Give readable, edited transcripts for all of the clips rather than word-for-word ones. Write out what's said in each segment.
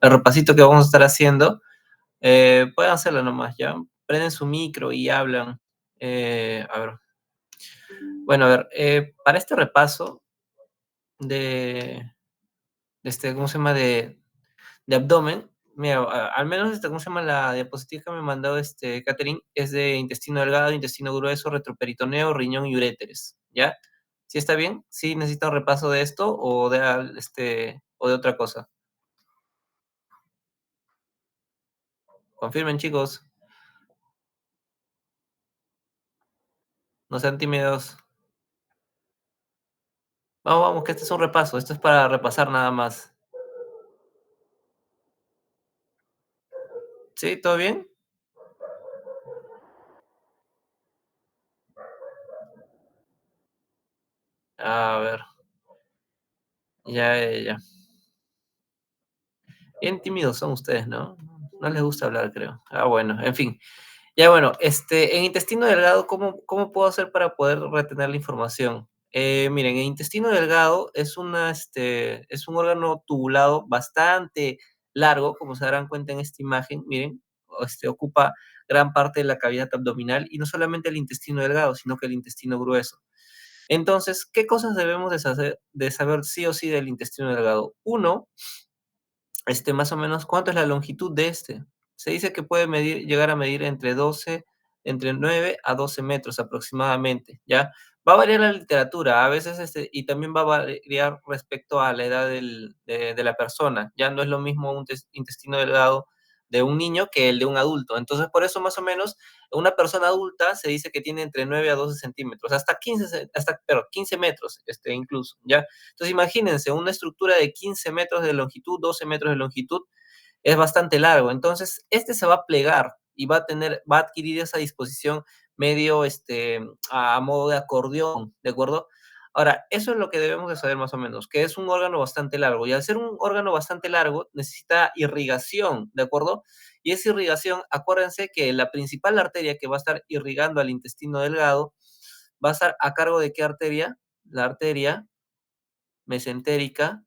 el repasito que vamos a estar haciendo, pueden hacerlo nomás, ¿ya? Prenden su micro y hablan. A ver, bueno, a ver, para este repaso de, ¿cómo se llama? De abdomen, mira, al menos, ¿cómo se llama? La diapositiva que me mandó Catherine es de intestino delgado, intestino grueso, retroperitoneo, riñón y uréteres, ¿ya? ¿Sí está bien? ¿Sí necesita un repaso de esto o o de otra cosa? Confirmen, chicos, no sean tímidos. Vamos, vamos, que este es un repaso, esto es para repasar nada más. ¿Sí? ¿Todo bien? A ver, ya, ya, ya. Bien tímidos son ustedes, ¿no? No les gusta hablar, creo. Ah, bueno, en fin. Ya bueno, en intestino delgado, ¿cómo puedo hacer para poder retener la información? Miren, el intestino delgado es un órgano tubulado bastante largo, como se darán cuenta en esta imagen, miren, ocupa gran parte de la cavidad abdominal y no solamente el intestino delgado, sino que el intestino grueso. Entonces, ¿qué cosas debemos de saber sí o sí del intestino delgado? Uno, más o menos, ¿cuánto es la longitud de este? Se dice que puede llegar a medir entre 9 a 12 metros aproximadamente, ¿ya? Va a variar la literatura, a veces, y también va a variar respecto a la edad de la persona. Ya no es lo mismo un intestino delgado de un niño que el de un adulto. Entonces, por eso, más o menos, una persona adulta se dice que tiene entre 9 a 12 centímetros, pero 15 metros, incluso, ¿ya? Entonces imagínense, una estructura de 15 metros de longitud, 12 metros de longitud, es bastante largo. Entonces, se va a plegar y va a adquirir esa disposición medio a modo de acordeón, ¿de acuerdo? Ahora, eso es lo que debemos de saber más o menos, que es un órgano bastante largo. Y al ser un órgano bastante largo, necesita irrigación, ¿de acuerdo? Y esa irrigación, acuérdense que la principal arteria que va a estar irrigando al intestino delgado va a estar a cargo de qué arteria? La arteria mesentérica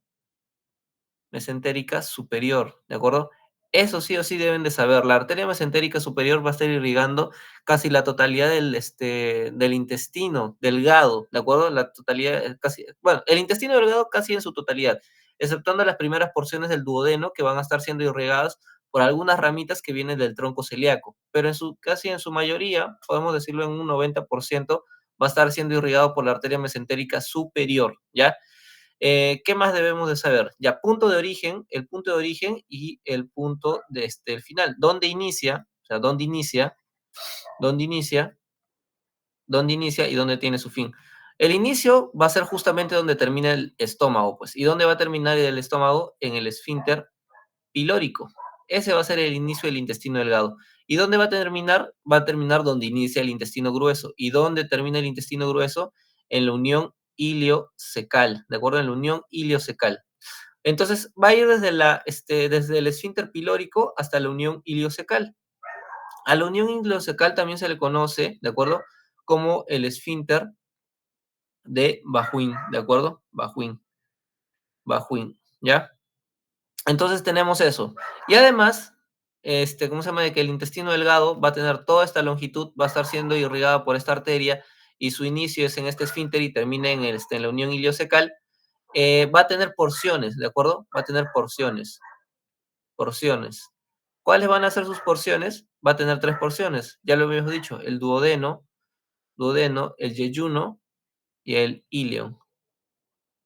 superior, ¿de acuerdo? Eso sí o sí deben de saber. La arteria mesentérica superior va a estar irrigando casi la totalidad del intestino delgado, ¿de acuerdo? La totalidad, casi, bueno, el intestino delgado casi en su totalidad, exceptuando las primeras porciones del duodeno que van a estar siendo irrigadas por algunas ramitas que vienen del tronco celíaco, pero casi en su mayoría, podemos decirlo en un 90%, va a estar siendo irrigado por la arteria mesentérica superior, ¿ya? ¿Qué más debemos de saber? Ya, punto de origen, el punto de origen y el punto el final. ¿Dónde inicia? O sea, dónde inicia, dónde inicia y dónde tiene su fin. El inicio va a ser justamente donde termina el estómago, pues. ¿Y dónde va a terminar el estómago? En el esfínter pilórico. Ese va a ser el inicio del intestino delgado. ¿Y dónde va a terminar? Va a terminar donde inicia el intestino grueso. ¿Y dónde termina el intestino grueso? En la unión iliocecal, ¿de acuerdo? En la unión iliocecal. Entonces, va a ir desde el esfínter pilórico hasta la unión iliocecal. A la unión iliocecal también se le conoce, ¿de acuerdo? Como el esfínter de Bajuin, ¿de acuerdo? Bajuin, ¿ya? Entonces tenemos eso. Y además, ¿cómo se llama? De que el intestino delgado va a tener toda esta longitud, va a estar siendo irrigada por esta arteria y su inicio es en este esfínter y termina en la unión iliocecal. Va a tener porciones, ¿de acuerdo? Va a tener porciones. ¿Cuáles van a ser sus porciones? Va a tener tres porciones, ya lo habíamos dicho, el duodeno, el yeyuno y el ilion.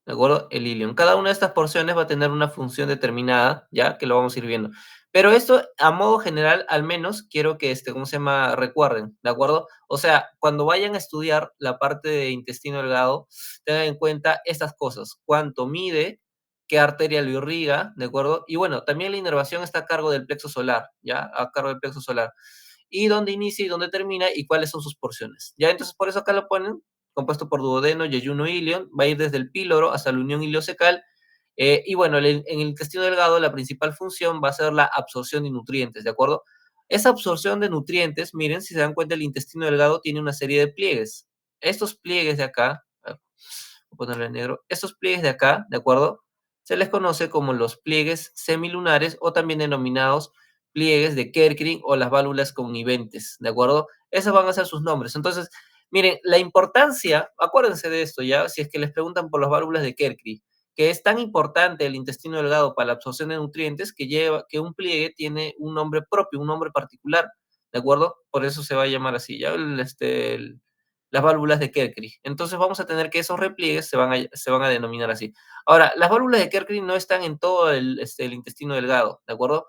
¿De acuerdo? El ilion. Cada una de estas porciones va a tener una función determinada, ya que lo vamos a ir viendo. Pero esto, a modo general, al menos quiero que, ¿cómo se llama? Recuerden, ¿de acuerdo? O sea, cuando vayan a estudiar la parte de intestino delgado, tengan en cuenta estas cosas. Cuánto mide, qué arteria lo irriga, ¿de acuerdo? Y bueno, también la inervación está a cargo del plexo solar, ¿ya? A cargo del plexo solar. Y dónde inicia y dónde termina y cuáles son sus porciones. ¿Ya? Entonces, por eso acá lo ponen compuesto por duodeno, yeyuno, ilion, va a ir desde el píloro hasta la unión iliocecal. Y bueno, en el intestino delgado la principal función va a ser la absorción de nutrientes, ¿de acuerdo? Esa absorción de nutrientes, miren, si se dan cuenta, el intestino delgado tiene una serie de pliegues. Estos pliegues de acá, voy a ponerlo en negro, estos pliegues de acá, ¿de acuerdo? se les conoce como los pliegues semilunares o también denominados pliegues de Kerckring o las válvulas conniventes, ¿de acuerdo? Esos van a ser sus nombres. Entonces, miren, la importancia, acuérdense de esto ya, si es que les preguntan por las válvulas de Kerckring, que es tan importante el intestino delgado para la absorción de nutrientes que lleva que un pliegue tiene un nombre propio, un nombre particular, ¿de acuerdo? Por eso se va a llamar así, ya las válvulas de Kerckring. Entonces vamos a tener que esos repliegues se van a denominar así. Ahora, las válvulas de Kerckring no están en todo el intestino delgado, ¿de acuerdo?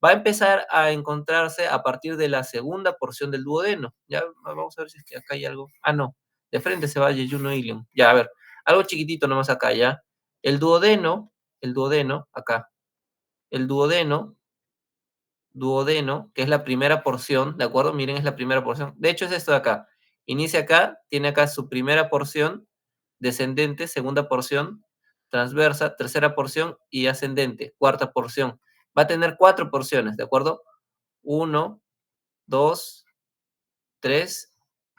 Va a empezar a encontrarse a partir de la segunda porción del duodeno. Ya, vamos a ver si es que acá hay algo. Ah, no, de frente se va a yeyuno ilium. Ya, a ver, algo chiquitito nomás acá, ya. El duodeno, acá, el duodeno, que es la primera porción, ¿de acuerdo? Miren, es la primera porción. De hecho, es esto de acá. Inicia acá, tiene acá su primera porción, descendente, segunda porción, transversa, tercera porción y ascendente, cuarta porción. Va a tener cuatro porciones, ¿de acuerdo? Uno, dos, tres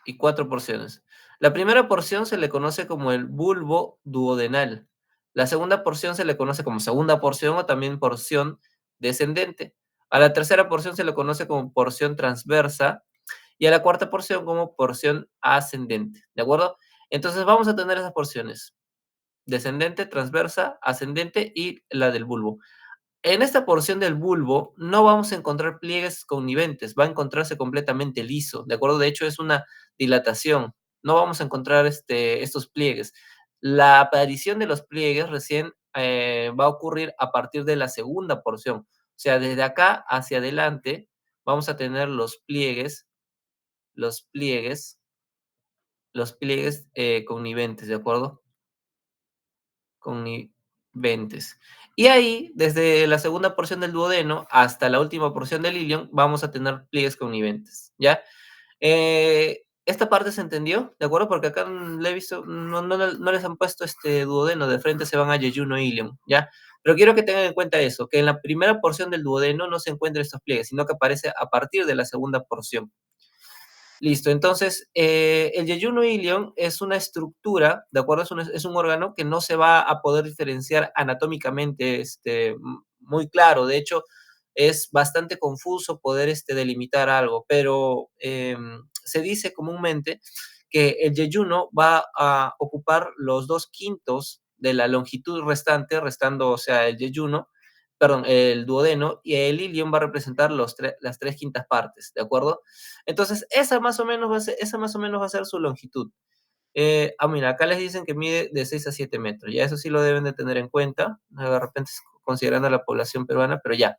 y cuatro porciones. La primera porción se le conoce como el bulbo duodenal. La segunda porción se le conoce como segunda porción o también porción descendente. A la tercera porción se le conoce como porción transversa y a la cuarta porción como porción ascendente. ¿De acuerdo? Entonces vamos a tener esas porciones. Descendente, transversa, ascendente y la del bulbo. En esta porción del bulbo no vamos a encontrar pliegues conniventes, va a encontrarse completamente liso, ¿de acuerdo? De hecho, es una dilatación, no vamos a encontrar estos pliegues. La aparición de los pliegues recién va a ocurrir a partir de la segunda porción, o sea, desde acá hacia adelante vamos a tener los pliegues, conniventes, ¿de acuerdo? Conniventes. Y ahí, desde la segunda porción del duodeno hasta la última porción del ilion, vamos a tener pliegues conniventes, ¿ya? Esta parte se entendió, ¿de acuerdo? Porque acá le he visto, no les han puesto este duodeno, de frente se van a yeyuno ilion, ¿ya? Pero quiero que tengan en cuenta eso, que en la primera porción del duodeno no se encuentran estos pliegues, sino que aparece a partir de la segunda porción. Listo, entonces el yeyuno ilion es una estructura, ¿de acuerdo? Es un órgano que no se va a poder diferenciar anatómicamente muy claro. De hecho, es bastante confuso poder delimitar algo, pero se dice comúnmente que el yeyuno va a ocupar los 2/5 de la longitud restante, restando, o sea, el yeyuno, perdón, el duodeno, y el ilion va a representar las 3/5 partes, ¿de acuerdo? Entonces, esa más o menos va a ser su longitud. Mira, acá les dicen que mide de 6 a 7 metros. Ya eso sí lo deben de tener en cuenta, de repente considerando la población peruana, pero ya.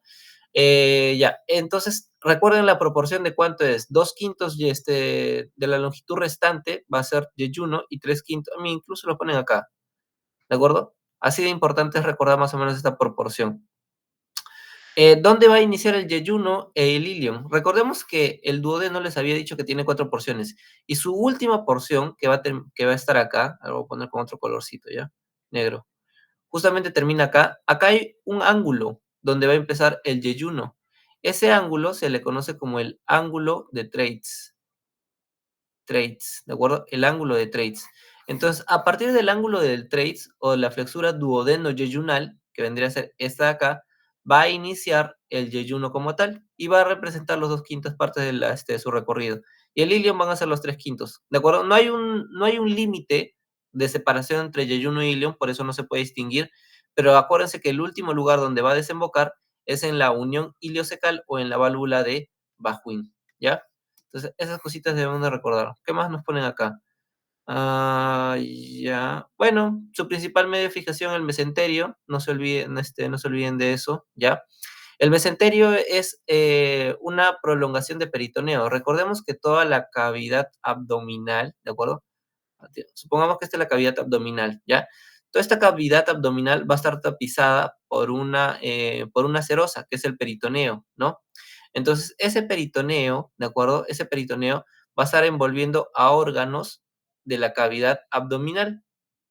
Ya, entonces recuerden la proporción de cuánto es. 2/5 de la longitud restante va a ser yeyuno y 3/5, a mí incluso lo ponen acá, ¿de acuerdo? Así de importante es recordar más o menos esta proporción. ¿Dónde va a iniciar el yeyuno e el ilion? Recordemos que el duodeno les había dicho que tiene cuatro porciones. Y su última porción, que va a estar acá, lo voy a poner con otro colorcito, ¿ya? Negro. Justamente termina acá. Acá hay un ángulo donde va a empezar el yeyuno. Ese ángulo se le conoce como el ángulo de trades, ¿de acuerdo? El ángulo de trades. Entonces, a partir del ángulo del trades o de la flexura duodeno-yeyunal, que vendría a ser esta de acá, va a iniciar el yeyuno como tal y va a representar los 2/5 partes de su recorrido. Y el ilion van a ser los 3/5, ¿de acuerdo? No hay un límite de separación entre yeyuno y ilion, por eso no se puede distinguir, pero acuérdense que el último lugar donde va a desembocar es en la unión iliocecal o en la válvula de Bajuin, ¿ya? Entonces, esas cositas debemos de recordar. ¿Qué más nos ponen acá? Ya. Bueno, su principal medio de fijación, el mesenterio. No se olviden de eso, ¿ya? El mesenterio es una prolongación de peritoneo. Recordemos que toda la cavidad abdominal, ¿de acuerdo? Supongamos que esta es la cavidad abdominal, ¿ya? Toda esta cavidad abdominal va a estar tapizada por una serosa, que es el peritoneo, ¿no? Entonces, ese peritoneo, ¿de acuerdo? Ese peritoneo va a estar envolviendo a órganos de la cavidad abdominal.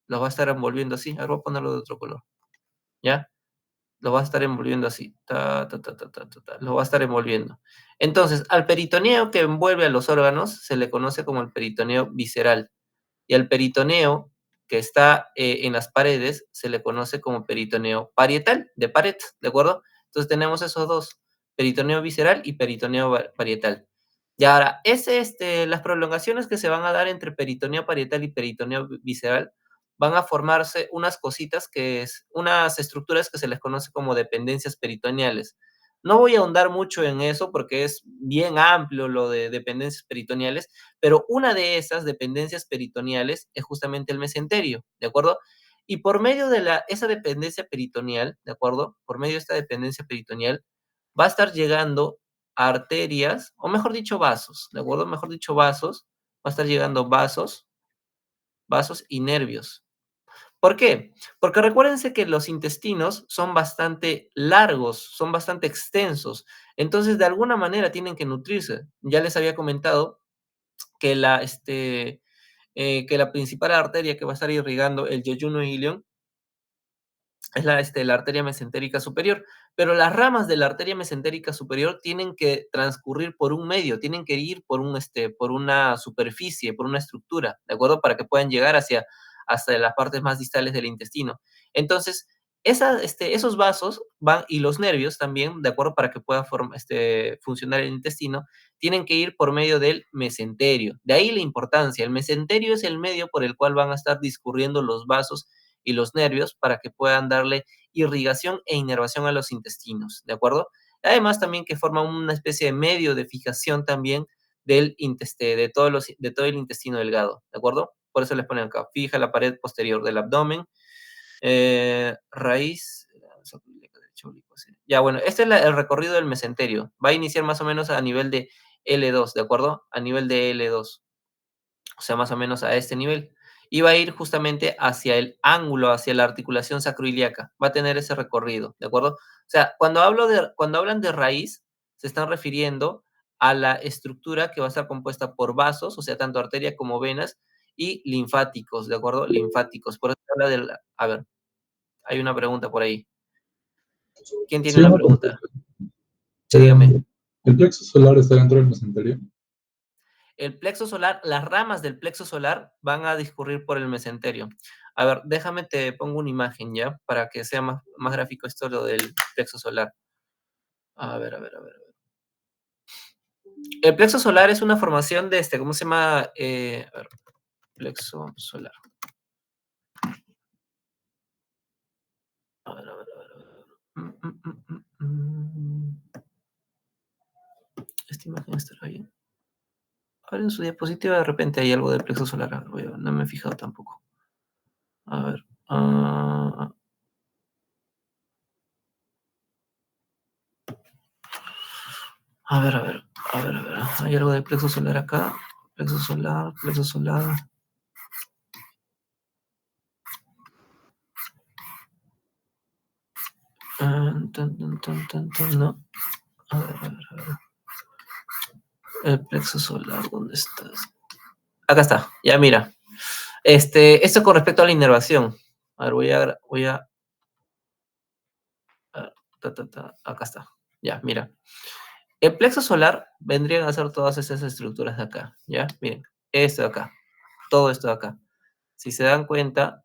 Los va a estar envolviendo así. Ahora voy a ponerlo de otro color, ¿ya? Lo va a estar envolviendo así. Lo va a estar envolviendo. Entonces, al peritoneo que envuelve a los órganos se le conoce como el peritoneo visceral. Y al peritoneo que está en las paredes se le conoce como peritoneo parietal, de pared, ¿de acuerdo? Entonces tenemos esos dos, peritoneo visceral y peritoneo parietal. Y ahora, las prolongaciones que se van a dar entre peritoneo parietal y peritoneo visceral van a formarse unas cositas unas estructuras que se les conoce como dependencias peritoneales. No voy a ahondar mucho en eso porque es bien amplio lo de dependencias peritoneales, pero una de esas dependencias peritoneales es justamente el mesenterio, ¿de acuerdo? Y por medio de esa dependencia peritoneal, ¿de acuerdo? Por medio de esta dependencia peritoneal, va a estar llegando a arterias, o mejor dicho, vasos, ¿de acuerdo? Mejor dicho, vasos, va a estar llegando vasos y nervios. ¿Por qué? Porque recuérdense que los intestinos son bastante largos, son bastante extensos, entonces de alguna manera tienen que nutrirse. Ya les había comentado que que la principal arteria que va a estar irrigando el yeyuno y ilion es la arteria mesentérica superior, pero las ramas de la arteria mesentérica superior tienen que transcurrir por un medio, tienen que ir por una superficie, por una estructura, ¿de acuerdo? Para que puedan llegar hasta las partes más distales del intestino. Entonces, esos vasos van, y los nervios también, ¿de acuerdo? Para que pueda funcionar el intestino, tienen que ir por medio del mesenterio. De ahí la importancia. El mesenterio es el medio por el cual van a estar discurriendo los vasos y los nervios para que puedan darle irrigación e inervación a los intestinos, ¿de acuerdo? Además también que forma una especie de medio de fijación también de todo el intestino delgado, ¿de acuerdo? Por eso les ponen acá, fija la pared posterior del abdomen, raíz, ya bueno, este es el recorrido del mesenterio, va a iniciar más o menos a nivel de L2, ¿de acuerdo? A nivel de L2, o sea, más o menos a este nivel. Y va a ir justamente hacia el ángulo, hacia la articulación sacroiliaca. Va a tener ese recorrido, ¿de acuerdo? O sea, cuando hablan de raíz, se están refiriendo a la estructura que va a estar compuesta por vasos, o sea, tanto arteria como venas, y linfáticos, ¿de acuerdo? Linfáticos. Por eso se habla del... A ver, hay una pregunta por ahí. ¿Quién tiene Sí, la una pregunta? pregunta. Sí, dígame. ¿El plexo solar está dentro del mesenterio? El plexo solar, las ramas del plexo solar van a discurrir por el mesenterio. A ver, déjame te pongo una imagen ya, para que sea más gráfico esto lo del plexo solar. A ver, a ver, a ver. El plexo solar es una formación de ¿cómo se llama? A ver, plexo solar. A ver, a ver, a ver. A ver. Esta imagen estará bien. A ver, en su diapositiva de repente hay algo del plexo solar. No me he fijado tampoco. A ver. A ver, a ver, a ver, a ver. Hay algo de plexo solar acá. Plexo solar, plexo solar. No. A ver, a ver, a ver. El plexo solar, ¿dónde estás? Acá está, ya mira. Esto con respecto a la inervación. A ver, a ver, acá está. Ya, mira. El plexo solar vendrían a ser todas esas estructuras de acá, ¿ya? Miren, esto de acá, todo esto de acá. Si se dan cuenta,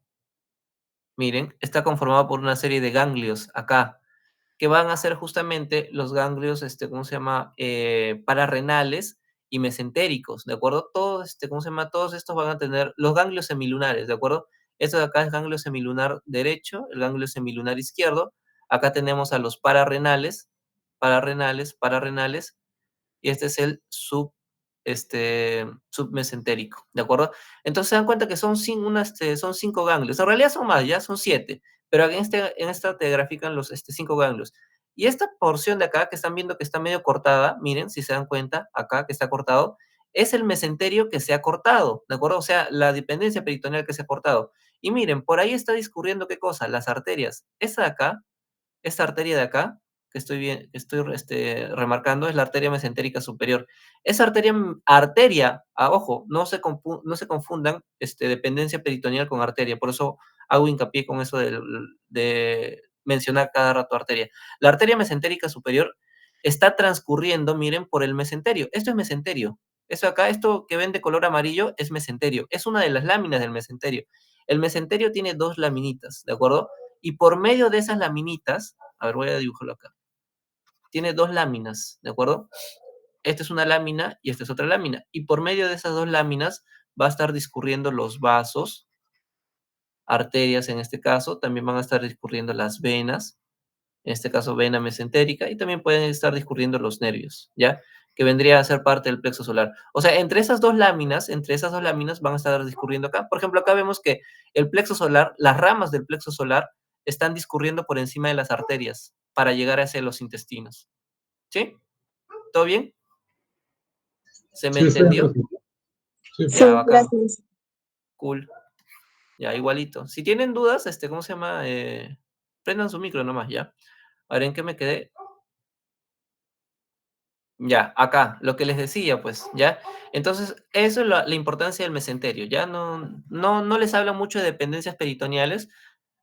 miren, está conformado por una serie de ganglios acá, que van a ser justamente los ganglios, ¿cómo se llama? Pararrenales y mesentéricos, ¿de acuerdo? Todos, ¿cómo se llama? Todos estos van a tener los ganglios semilunares, ¿de acuerdo? Esto de acá es ganglio semilunar derecho, el ganglio semilunar izquierdo. Acá tenemos a los pararrenales, y este es el submesentérico, ¿de acuerdo? Entonces se dan cuenta que son 5 ganglios, en realidad son más, ya son 7, pero en esta te grafican los 5 ganglios. Y esta porción de acá que están viendo que está medio cortada, miren, si se dan cuenta, acá que está cortado, es el mesenterio que se ha cortado, ¿de acuerdo? O sea, la dependencia peritoneal que se ha cortado. Y miren, por ahí está discurriendo, ¿qué cosa? Las arterias. Esta arteria de acá, que estoy remarcando, es la arteria mesentérica superior. Esa arteria, ojo, no se confundan dependencia peritoneal con arteria, por eso hago hincapié con eso de mencionar cada rato arteria. La arteria mesentérica superior está transcurriendo, miren, por el mesenterio. Esto es mesenterio. Esto acá, esto que ven de color amarillo, es mesenterio. Es una de las láminas del mesenterio. El mesenterio tiene dos laminitas, ¿de acuerdo? Y por medio de esas laminitas, a ver, voy a dibujarlo acá. Tiene dos láminas, ¿de acuerdo? Esta es una lámina y esta es otra lámina. Y por medio de esas dos láminas va a estar discurriendo los vasos, arterias en este caso, también van a estar discurriendo las venas, en este caso vena mesentérica, y también pueden estar discurriendo los nervios, ¿ya? Que vendría a ser parte del plexo solar. O sea, entre esas dos láminas van a estar discurriendo acá. Por ejemplo, acá vemos que el plexo solar, las ramas del plexo solar están discurriendo por encima de las arterias para llegar hacia los intestinos. ¿Sí? ¿Todo bien? ¿Se me Sí, está bien, entendió? profe. Sí. Sí, Ya, bacán. gracias. Cool. Ya, igualito. Si tienen dudas, ¿cómo se llama? Prendan su micro nomás, ¿ya? Ahora, ¿en qué me quedé? Ya, acá, lo que les decía, pues, ¿ya? Entonces, eso es la importancia del mesenterio, ¿ya? No les habla mucho de dependencias peritoneales.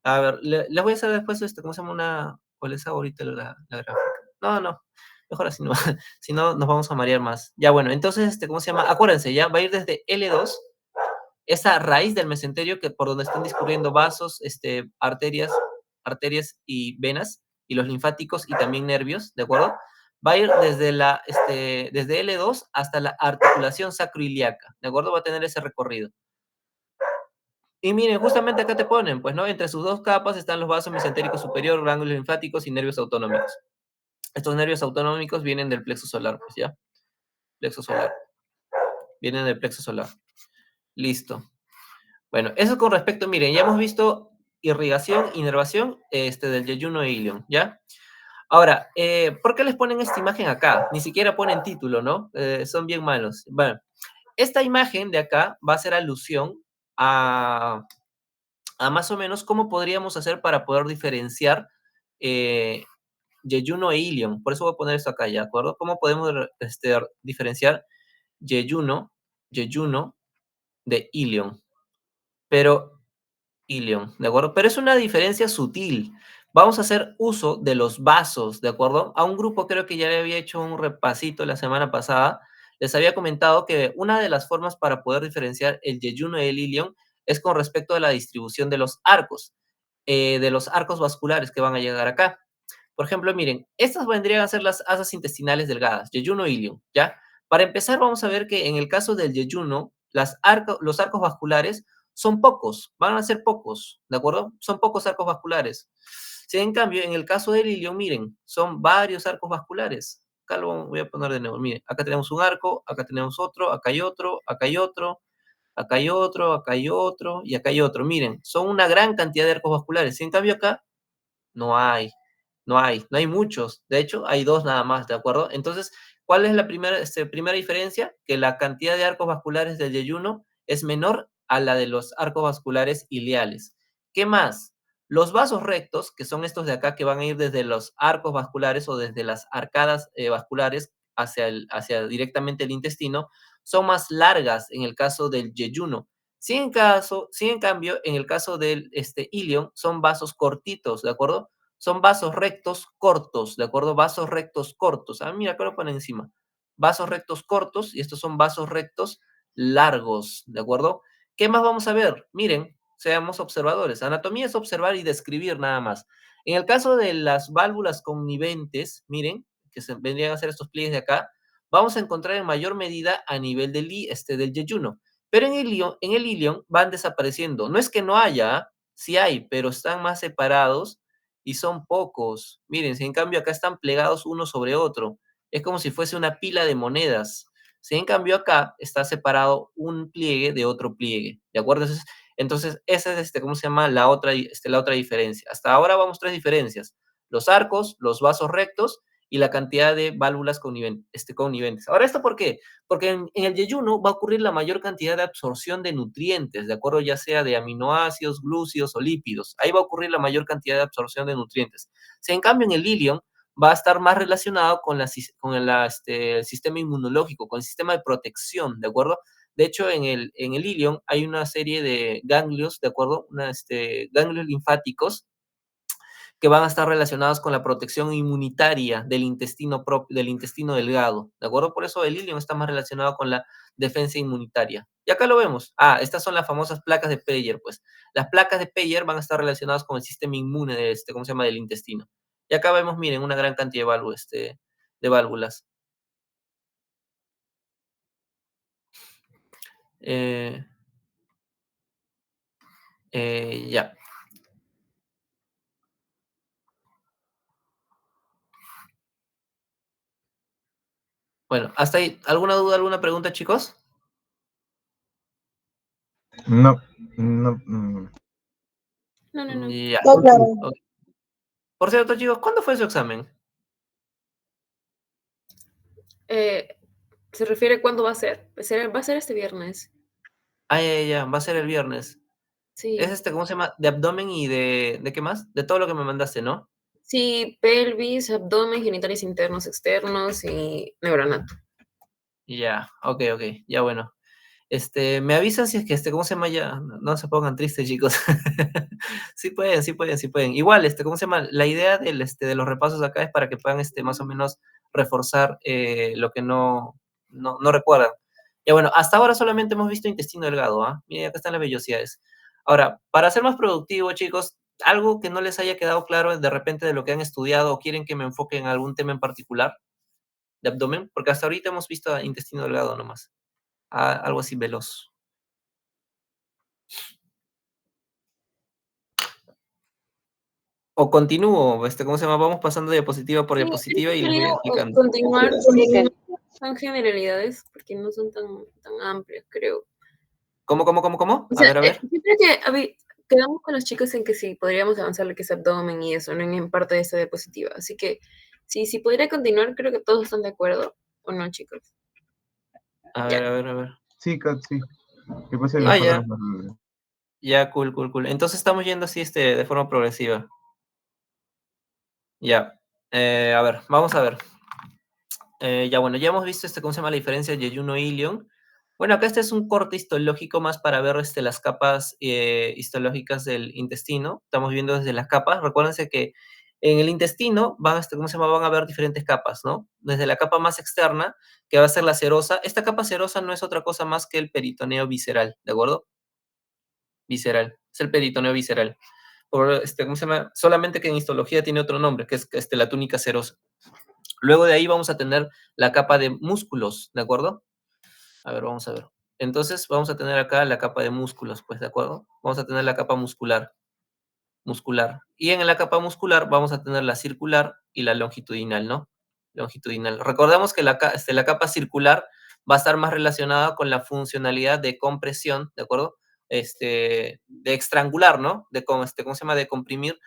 A ver, les voy a hacer después, ¿cómo se llama? ¿Cuál es ahorita la gráfica? No, mejor así no, si no nos vamos a marear más. Ya, bueno, entonces, ¿cómo se llama? Acuérdense, ya, va a ir desde L2, esa raíz del mesenterio que por donde están discurriendo vasos, arterias y venas, y los linfáticos y también nervios, ¿de acuerdo? Va a ir desde L2 hasta la articulación sacroiliaca, ¿de acuerdo? Va a tener ese recorrido. Y miren, justamente acá te ponen, pues, ¿no? Entre sus dos capas están los vasos mesentéricos superior, ganglios linfáticos y nervios autonómicos. Estos nervios autonómicos vienen del plexo solar, pues, ¿ya? Plexo solar. Vienen del plexo solar. Listo. Bueno, eso con respecto, miren, ya hemos visto irrigación, inervación, del yeyuno e ilion, ¿ya? Ahora, ¿por qué les ponen esta imagen acá? Ni siquiera ponen título, ¿no? Son bien malos. Bueno, esta imagen de acá va a hacer alusión a, a más o menos cómo podríamos hacer para poder diferenciar eh, yeyuno e ilion. Por eso voy a poner esto acá, ¿ya? ¿De acuerdo? ¿Cómo podemos diferenciar yeyuno de ilion? Pero ilion, ¿de acuerdo? Pero es una diferencia sutil. Vamos a hacer uso de los vasos, ¿de acuerdo? A un grupo creo que ya le había hecho un repasito la semana pasada. Les había comentado que una de las formas para poder diferenciar el yeyuno y el ilion es con respecto a la distribución de los arcos vasculares que van a llegar acá. Por ejemplo, miren, estas vendrían a ser las asas intestinales delgadas, yeyuno y ilion, ¿ya? Para empezar, vamos a ver que en el caso del yeyuno, los arcos vasculares son pocos, van a ser pocos, ¿de acuerdo? Son pocos arcos vasculares. Si en cambio, en el caso del ilion, miren, son varios arcos vasculares. Acá lo voy a poner de nuevo, miren, acá tenemos un arco, acá tenemos otro, acá hay otro, acá hay otro, acá hay otro, acá hay otro, y acá hay otro. Miren, son una gran cantidad de arcos vasculares. Si en cambio acá, no hay, no hay muchos. De hecho, hay dos nada más, ¿de acuerdo? Entonces, ¿cuál es la primera diferencia? Que la cantidad de arcos vasculares del yeyuno es menor a la de los arcos vasculares ileales. ¿Qué más? Los vasos rectos, que son estos de acá, que van a ir desde los arcos vasculares o desde las arcadas vasculares hacia directamente el intestino, son más largas en el caso del yeyuno. Si en cambio, en el caso del ilion, son vasos cortitos, ¿de acuerdo? Son vasos rectos cortos, ¿de acuerdo? Vasos rectos cortos. Ah, mira, acá lo pone encima. Vasos rectos cortos y estos son vasos rectos largos, ¿de acuerdo? ¿Qué más vamos a ver? Miren, seamos observadores. Anatomía es observar y describir nada más. En el caso de las válvulas conniventes, miren, que vendrían a ser estos pliegues de acá, vamos a encontrar en mayor medida a nivel del yeyuno. Pero en el ilion van desapareciendo. No es que no haya, sí hay, pero están más separados y son pocos. Miren, si en cambio acá están plegados uno sobre otro, es como si fuese una pila de monedas. Si en cambio acá está separado un pliegue de otro pliegue, ¿de acuerdo? Entonces esa es, ¿cómo se llama? La otra diferencia. Hasta ahora vamos tres diferencias. Los arcos, los vasos rectos y la cantidad de válvulas conniventes. Ahora, ¿esto por qué? Porque en el yeyuno va a ocurrir la mayor cantidad de absorción de nutrientes, de acuerdo ya sea de aminoácidos, glúcidos o lípidos. Ahí va a ocurrir la mayor cantidad de absorción de nutrientes. Si en cambio en el ilion va a estar más relacionado el sistema inmunológico, con el sistema de protección, ¿de acuerdo? De hecho, en el ilion hay una serie de ganglios, ¿de acuerdo? Ganglios linfáticos que van a estar relacionadas con la protección inmunitaria del intestino delgado, ¿de acuerdo? Por eso el ilion está más relacionado con la defensa inmunitaria. Y acá lo vemos. Estas son las famosas placas de Peyer, pues. Las placas de Peyer van a estar relacionadas con el sistema inmune de ¿cómo se llama? Del intestino. Y acá vemos, miren, una gran cantidad de válvulas. Ya. Bueno, hasta ahí. ¿Alguna duda, alguna pregunta, chicos? No, no, no. No. Ya. Todo claro. Ok. Por cierto, chicos, ¿cuándo fue su examen? ¿Se refiere a cuándo va a ser? Va a ser este viernes. Ya, va a ser el viernes. Sí. Es ¿cómo se llama? De abdomen y ¿de qué más? De todo lo que me mandaste, ¿no? Sí, pelvis, abdomen, genitales internos, externos y neuronato. Ya, ok, ya bueno. Me avisan si es que ¿cómo se llama? Ya, no se pongan tristes, chicos. Sí pueden, sí pueden, sí pueden. Igual, ¿cómo se llama? La idea de los repasos acá es para que puedan, más o menos reforzar lo que no recuerdan. Ya bueno, hasta ahora solamente hemos visto intestino delgado, ¿ah? Miren, acá están las vellosidades. Ahora, para ser más productivo, chicos, algo que no les haya quedado claro de repente de lo que han estudiado o quieren que me enfoque en algún tema en particular de abdomen, porque hasta ahorita hemos visto intestino delgado nomás. Algo así veloz. O continúo, ¿cómo se llama? Vamos pasando diapositiva por Sí, diapositiva y les voy quería explicando. continuar Sí, porque son generalidades, porque no son tan amplias, creo. ¿Cómo? O A sea, ver, a ver. siempre que quedamos con los chicos en que sí, podríamos avanzar lo que es abdomen y eso, no en parte de esta diapositiva. Así que, sí, podría continuar, creo que todos están de acuerdo, ¿o no, chicos? A Ya. ver, a ver, a ver. Sí, Kat, sí. Que pase Sí. los Ya. cuadros más rápido. Ya, cool. Entonces estamos yendo así, de forma progresiva. Ya. A ver, vamos a ver. Ya, bueno, ya hemos visto, ¿cómo se llama la diferencia de yeyuno e ilion? Bueno, acá este es un corte histológico más para ver las capas histológicas del intestino. Estamos viendo desde las capas. Recuérdense que en el intestino ¿cómo se llama? Van a haber diferentes capas, ¿no? Desde la capa más externa, que va a ser la serosa. Esta capa serosa no es otra cosa más que el peritoneo visceral, ¿de acuerdo? Visceral. Es el peritoneo visceral. ¿Cómo se llama? Solamente que en histología tiene otro nombre, que es la túnica serosa. Luego de ahí vamos a tener la capa de músculos, ¿de acuerdo? A ver, vamos a ver. Entonces, vamos a tener acá la capa de músculos, pues, ¿de acuerdo? Vamos a tener la capa muscular. Y en la capa muscular vamos a tener la circular y la longitudinal, ¿no? Longitudinal. Recordemos que la capa circular va a estar más relacionada con la funcionalidad de compresión, ¿de acuerdo? De estrangular, ¿no? ¿Cómo se llama? De comprimir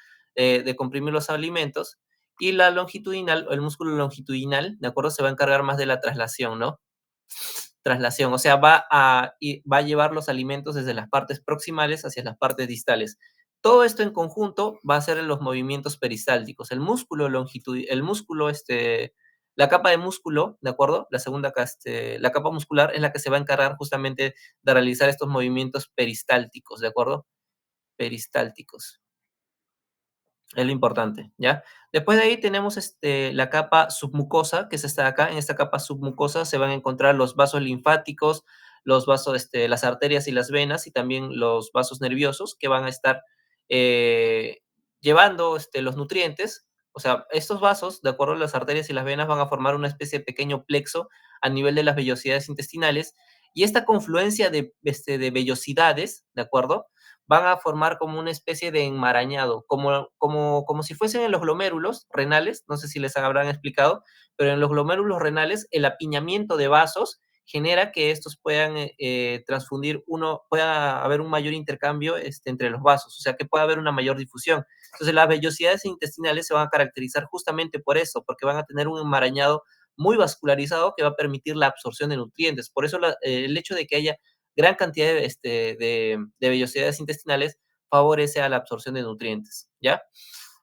los alimentos. Y la longitudinal, o el músculo longitudinal, ¿de acuerdo? Se va a encargar más de la traslación, ¿no? Traslación, o sea, va a llevar los alimentos desde las partes proximales hacia las partes distales. Todo esto en conjunto va a ser en los movimientos peristálticos. El músculo la capa de músculo, ¿de acuerdo? La segunda, la capa muscular es la que se va a encargar justamente de realizar estos movimientos peristálticos, ¿de acuerdo? Peristálticos. Es lo importante, ¿ya? Después de ahí tenemos la capa submucosa, que es esta de acá. En esta capa submucosa se van a encontrar los vasos linfáticos, los vasos, las arterias y las venas, y también los vasos nerviosos que van a estar llevando los nutrientes. O sea, estos vasos, de acuerdo a las arterias y las venas, van a formar una especie de pequeño plexo a nivel de las vellosidades intestinales. Y esta confluencia de vellosidades, ¿de acuerdo? Van a formar como una especie de enmarañado, como si fuesen en los glomérulos renales, no sé si les habrán explicado, pero en los glomérulos renales el apiñamiento de vasos genera que estos puedan transfundir pueda haber un mayor intercambio entre los vasos, o sea que pueda haber una mayor difusión. Entonces las vellosidades intestinales se van a caracterizar justamente por eso, porque van a tener un enmarañado muy vascularizado que va a permitir la absorción de nutrientes. Por eso el hecho de que haya gran cantidad de vellosidades intestinales favorece a la absorción de nutrientes, ¿ya?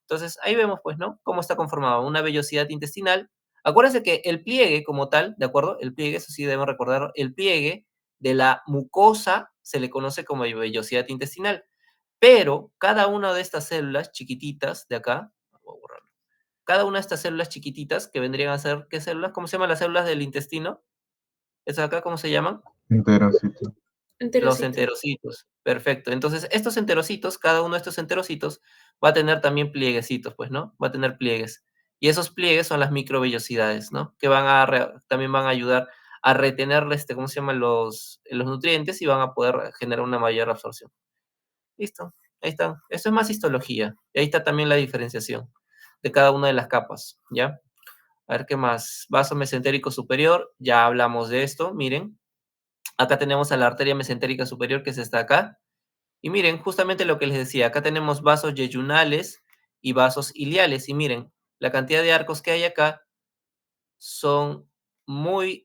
Entonces, ahí vemos, pues, ¿no? Cómo está conformado una vellosidad intestinal. Acuérdense que el pliegue como tal, ¿de acuerdo? El pliegue, eso sí debemos recordar, el pliegue de la mucosa se le conoce como vellosidad intestinal, pero cada una de estas células chiquititas de acá, voy a borrarlo. Cada una de estas células chiquititas que vendrían a ser, ¿qué células? ¿Cómo se llaman las células del intestino? ¿Esas acá cómo se llaman? Enterocito. Los Enterocito. enterocitos. Perfecto. Entonces, estos enterocitos, cada uno de estos enterocitos va a tener también plieguecitos, pues, ¿no? Va a tener pliegues. Y esos pliegues son las microvellosidades, ¿no? Que también van a ayudar a retener, ¿cómo se llaman? Los nutrientes y van a poder generar una mayor absorción. Listo. Ahí están. Esto es más histología. Y ahí está también la diferenciación de cada una de las capas, ¿ya? A ver qué más. Vaso mesentérico superior, ya hablamos de esto, miren. Acá tenemos a la arteria mesentérica superior que es esta acá. Y miren, justamente lo que les decía, acá tenemos vasos yeyunales y vasos iliales. Y miren, la cantidad de arcos que hay acá son muy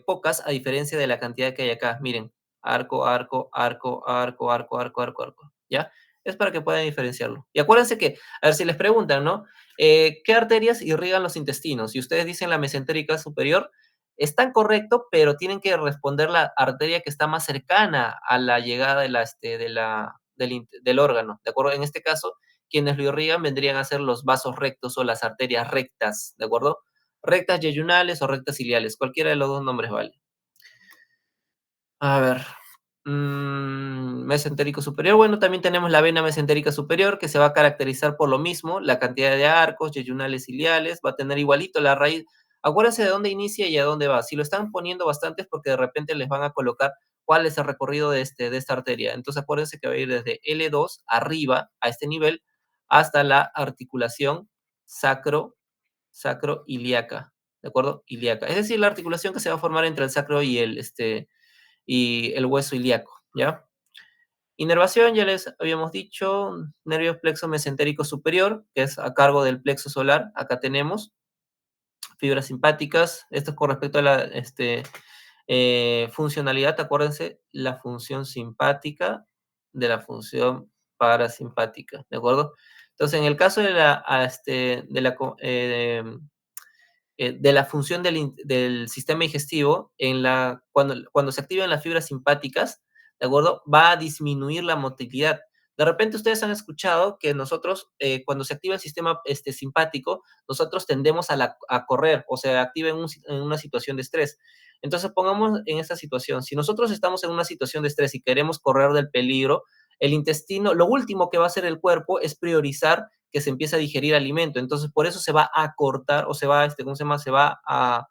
pocas a diferencia de la cantidad que hay acá. Miren, arco, arco, arco, arco, arco, arco, arco, arco. ¿Ya? Es para que puedan diferenciarlo. Y acuérdense que, a ver si les preguntan, ¿no? ¿Qué arterias irrigan los intestinos? Y ustedes dicen la mesentérica superior, están correcto, pero tienen que responder la arteria que está más cercana a la llegada del órgano, ¿de acuerdo? En este caso, quienes lo irrigan vendrían a ser los vasos rectos o las arterias rectas, ¿de acuerdo? Rectas yeyunales o rectas ciliales, cualquiera de los dos nombres vale. A ver, mesentérico superior, bueno, también tenemos la vena mesentérica superior que se va a caracterizar por lo mismo, la cantidad de arcos, yeyunales, ciliales, va a tener igualito la raíz. Acuérdense de dónde inicia y a dónde va. Si lo están poniendo bastante es porque de repente les van a colocar cuál es el recorrido de esta arteria. Entonces acuérdense que va a ir desde L2 arriba a este nivel hasta la articulación sacro-ilíaca, ¿de acuerdo? Ilíaca. Es decir, la articulación que se va a formar entre el sacro y el hueso ilíaco, ¿ya? Inervación, ya les habíamos dicho, nervio plexo mesentérico superior, que es a cargo del plexo solar, acá tenemos. Fibras simpáticas, esto es con respecto a la funcionalidad, acuérdense, la función simpática de la función parasimpática, ¿de acuerdo? Entonces, en el caso de la función del sistema digestivo, cuando se activan las fibras simpáticas, ¿de acuerdo? Va a disminuir la motilidad. De repente ustedes han escuchado que nosotros, cuando se activa el sistema simpático, nosotros tendemos a correr o se activa en una situación de estrés. Entonces, pongamos en esta situación, si nosotros estamos en una situación de estrés y queremos correr del peligro, el intestino, lo último que va a hacer el cuerpo es priorizar que se empiece a digerir alimento. Entonces, por eso se va a cortar o se va, ¿cómo se llama? Va a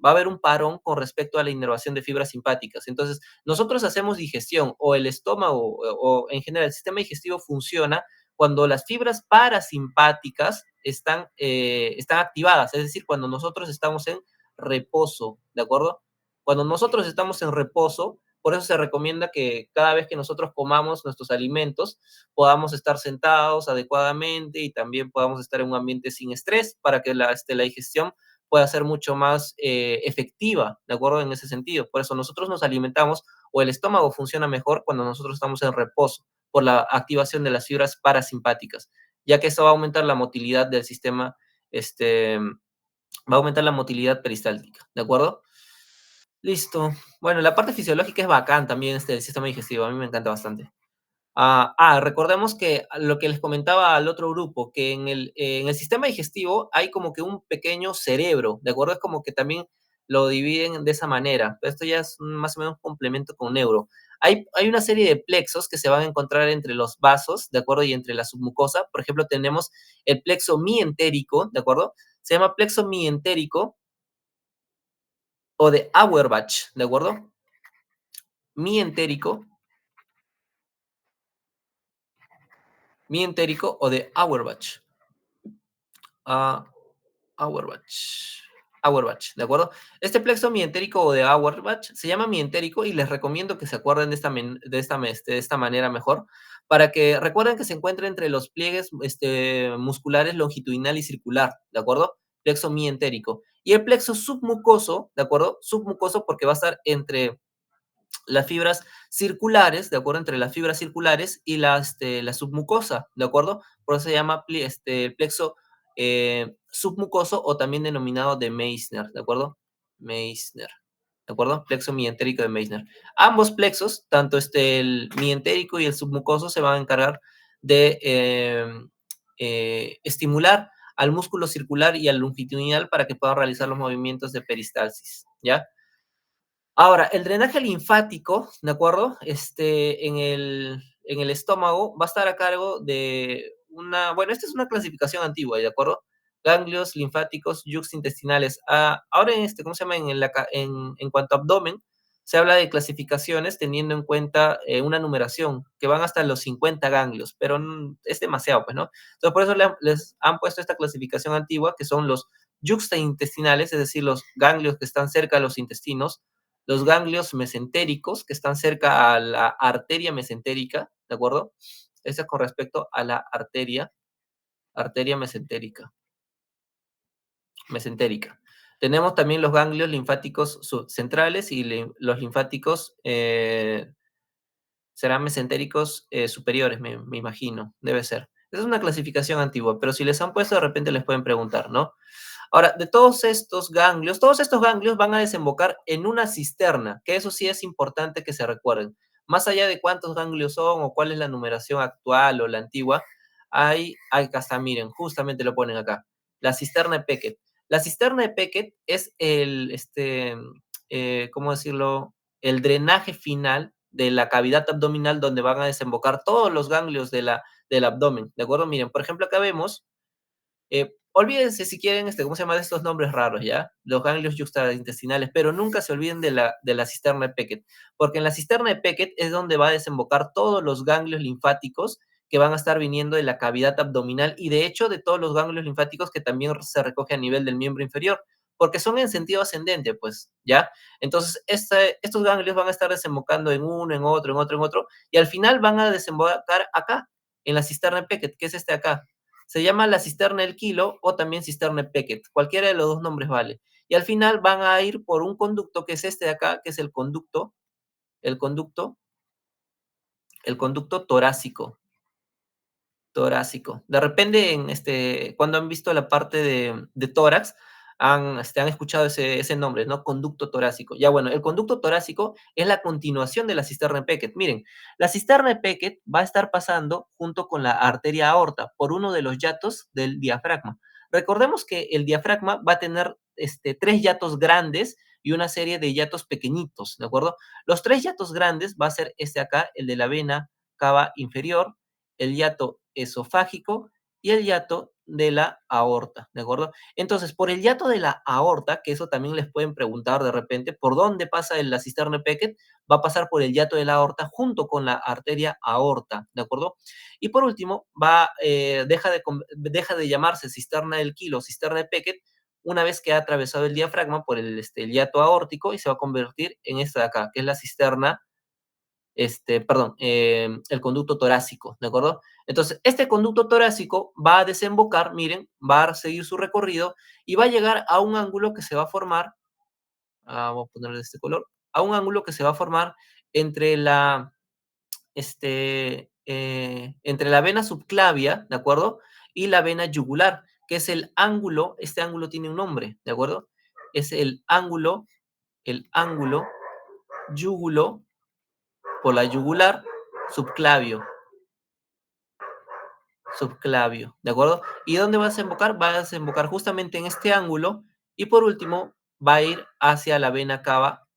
haber un parón con respecto a la inervación de fibras simpáticas. Entonces, nosotros hacemos digestión o el estómago o en general el sistema digestivo funciona cuando las fibras parasimpáticas están activadas, es decir, cuando nosotros estamos en reposo, ¿de acuerdo? Cuando nosotros estamos en reposo, por eso se recomienda que cada vez que nosotros comamos nuestros alimentos, podamos estar sentados adecuadamente y también podamos estar en un ambiente sin estrés para que la digestión pueda ser mucho más efectiva, ¿de acuerdo? En ese sentido. Por eso nosotros nos alimentamos o el estómago funciona mejor cuando nosotros estamos en reposo por la activación de las fibras parasimpáticas, ya que eso va a aumentar la motilidad del sistema, va a aumentar la motilidad peristáltica, ¿de acuerdo? Listo. Bueno, la parte fisiológica es bacán también del sistema digestivo, a mí me encanta bastante. Recordemos que lo que les comentaba al otro grupo, que en el sistema digestivo hay como que un pequeño cerebro, ¿de acuerdo? Es como que también lo dividen de esa manera. Pero esto ya es más o menos un complemento con neuro. Hay una serie de plexos que se van a encontrar entre los vasos, ¿de acuerdo? Y entre la submucosa. Por ejemplo, tenemos el plexo mientérico, ¿de acuerdo? Se llama plexo mientérico o de Auerbach, ¿de acuerdo? Mientérico o de Auerbach. Auerbach. Auerbach, ¿de acuerdo? Este plexo mientérico o de Auerbach se llama mientérico y les recomiendo que se acuerden de esta manera mejor, para que recuerden que se encuentra entre los pliegues musculares longitudinal y circular, ¿de acuerdo? Plexo mientérico. Y el plexo submucoso, ¿de acuerdo? Submucoso porque va a estar entre las fibras circulares, ¿de acuerdo? Entre las fibras circulares y la submucosa, ¿de acuerdo? Por eso se llama plexo submucoso o también denominado de Meissner, ¿de acuerdo? Meissner, ¿de acuerdo? Plexo mientérico de Meissner. Ambos plexos, tanto el mientérico y el submucoso, se van a encargar de estimular al músculo circular y al longitudinal para que puedan realizar los movimientos de peristalsis, ¿ya? Ahora, el drenaje linfático, ¿de acuerdo? En el estómago va a estar a cargo de bueno, esta es una clasificación antigua, ¿de acuerdo? Ganglios linfáticos yuxintestinales. Ahora ¿cómo se llama? En cuanto a abdomen, se habla de clasificaciones teniendo en cuenta una numeración, que van hasta los 50 ganglios, pero es demasiado, pues, ¿no? Entonces, por eso les han puesto esta clasificación antigua, que son los yuxtaintestinales, es decir, los ganglios que están cerca de los intestinos, los ganglios mesentéricos, que están cerca a la arteria mesentérica, ¿de acuerdo? Eso es con respecto a la arteria mesentérica. Tenemos también los ganglios linfáticos centrales y los linfáticos serán mesentéricos superiores, me imagino, debe ser. Esa es una clasificación antigua, pero si les han puesto, de repente les pueden preguntar, ¿no? Ahora, de todos estos ganglios van a desembocar en una cisterna, que eso sí es importante que se recuerden. Más allá de cuántos ganglios son o cuál es la numeración actual o la antigua, acá está, miren, justamente lo ponen acá, la cisterna de Peckett. La cisterna de Peckett es ¿cómo decirlo? El drenaje final de la cavidad abdominal donde van a desembocar todos los ganglios del abdomen, ¿de acuerdo? Miren, por ejemplo, acá vemos olvídense si quieren, ¿cómo se llama? De estos nombres raros, ¿ya? Los ganglios yuxtaintestinales, pero nunca se olviden de la cisterna de Peckett, porque en la cisterna de Peckett es donde va a desembocar todos los ganglios linfáticos que van a estar viniendo de la cavidad abdominal y de hecho de todos los ganglios linfáticos que también se recoge a nivel del miembro inferior, porque son en sentido ascendente, pues, ¿ya? Entonces, estos ganglios van a estar desembocando en uno, en otro, en otro, en otro, y al final van a desembocar acá, en la cisterna de Peckett, que es acá. Se llama la cisterna del Kilo o también cisterna Peckett. Cualquiera de los dos nombres vale. Y al final van a ir por un conducto que es este de acá, que es el conducto torácico. De repente, cuando han visto la parte de tórax, han escuchado ese nombre, ¿no? Conducto torácico. Ya bueno, el conducto torácico es la continuación de la cisterna de Peckett. Miren, la cisterna de Peckett va a estar pasando junto con la arteria aorta por uno de los hiatos del diafragma. Recordemos que el diafragma va a tener 3 hiatos grandes y una serie de hiatos pequeñitos, ¿de acuerdo? Los 3 hiatos grandes va a ser este acá, el de la vena cava inferior, el hiato esofágico y el hiato de la aorta, ¿de acuerdo? Entonces, por el hiato de la aorta, que eso también les pueden preguntar de repente, ¿por dónde pasa la cisterna de Peckett? Va a pasar por el hiato de la aorta junto con la arteria aorta, ¿de acuerdo? Y por último, deja de llamarse cisterna del Kilo, cisterna de Peckett, una vez que ha atravesado el diafragma por el hiato aórtico y se va a convertir en esta de acá, que es la cisterna el conducto torácico, ¿de acuerdo? Entonces, este conducto torácico va a desembocar, miren, va a seguir su recorrido y va a llegar a un ángulo que se va a formar, vamos a ponerle de este color, a un ángulo que se va a formar entre entre la vena subclavia, ¿de acuerdo? Y la vena yugular, que es el ángulo, este ángulo tiene un nombre, ¿de acuerdo? Es el ángulo yúgulo por la yugular subclavio, ¿de acuerdo? ¿Y dónde va a desembocar? Va a desembocar justamente en este ángulo y por último va a ir hacia la vena cava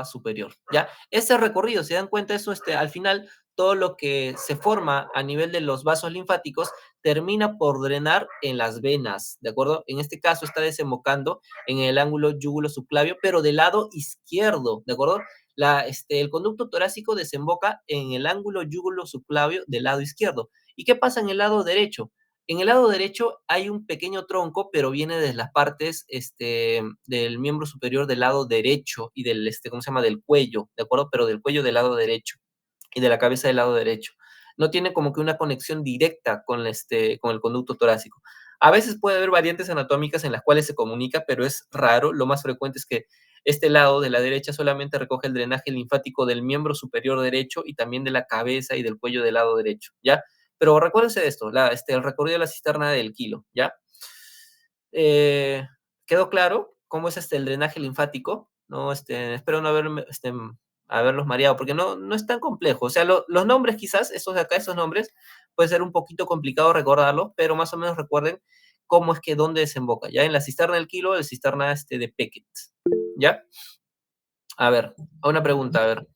superior, ¿ya? Ese recorrido, ¿se dan cuenta? Eso, al final, todo lo que se forma a nivel de los vasos linfáticos termina por drenar en las venas, ¿de acuerdo? En este caso está desembocando en el ángulo yúgulo subclavio, pero del lado izquierdo, ¿de acuerdo? El conducto torácico desemboca en el ángulo yúgulo subclavio del lado izquierdo. ¿Y qué pasa en el lado derecho? En el lado derecho hay un pequeño tronco, pero viene de las partes del miembro superior del lado derecho y ¿cómo se llama? Del cuello, ¿de acuerdo? Pero del cuello del lado derecho y de la cabeza del lado derecho. No tiene como que una conexión directa con el conducto torácico. A veces puede haber variantes anatómicas en las cuales se comunica, pero es raro. Lo más frecuente es que este lado de la derecha solamente recoge el drenaje linfático del miembro superior derecho y también de la cabeza y del cuello del lado derecho, ¿ya? Pero recuérdense de esto, el recorrido de la cisterna del Kilo, ¿ya? ¿Quedó claro cómo es el drenaje linfático? ¿No? Espero no haberme haberlos mareado, porque no es tan complejo. O sea, los nombres quizás, estos de acá, esos nombres, puede ser un poquito complicado recordarlos, pero más o menos recuerden cómo es que dónde desemboca, ¿ya? En la cisterna del Kilo, la cisterna de Peckett, ¿ya? A ver, una pregunta, a ver.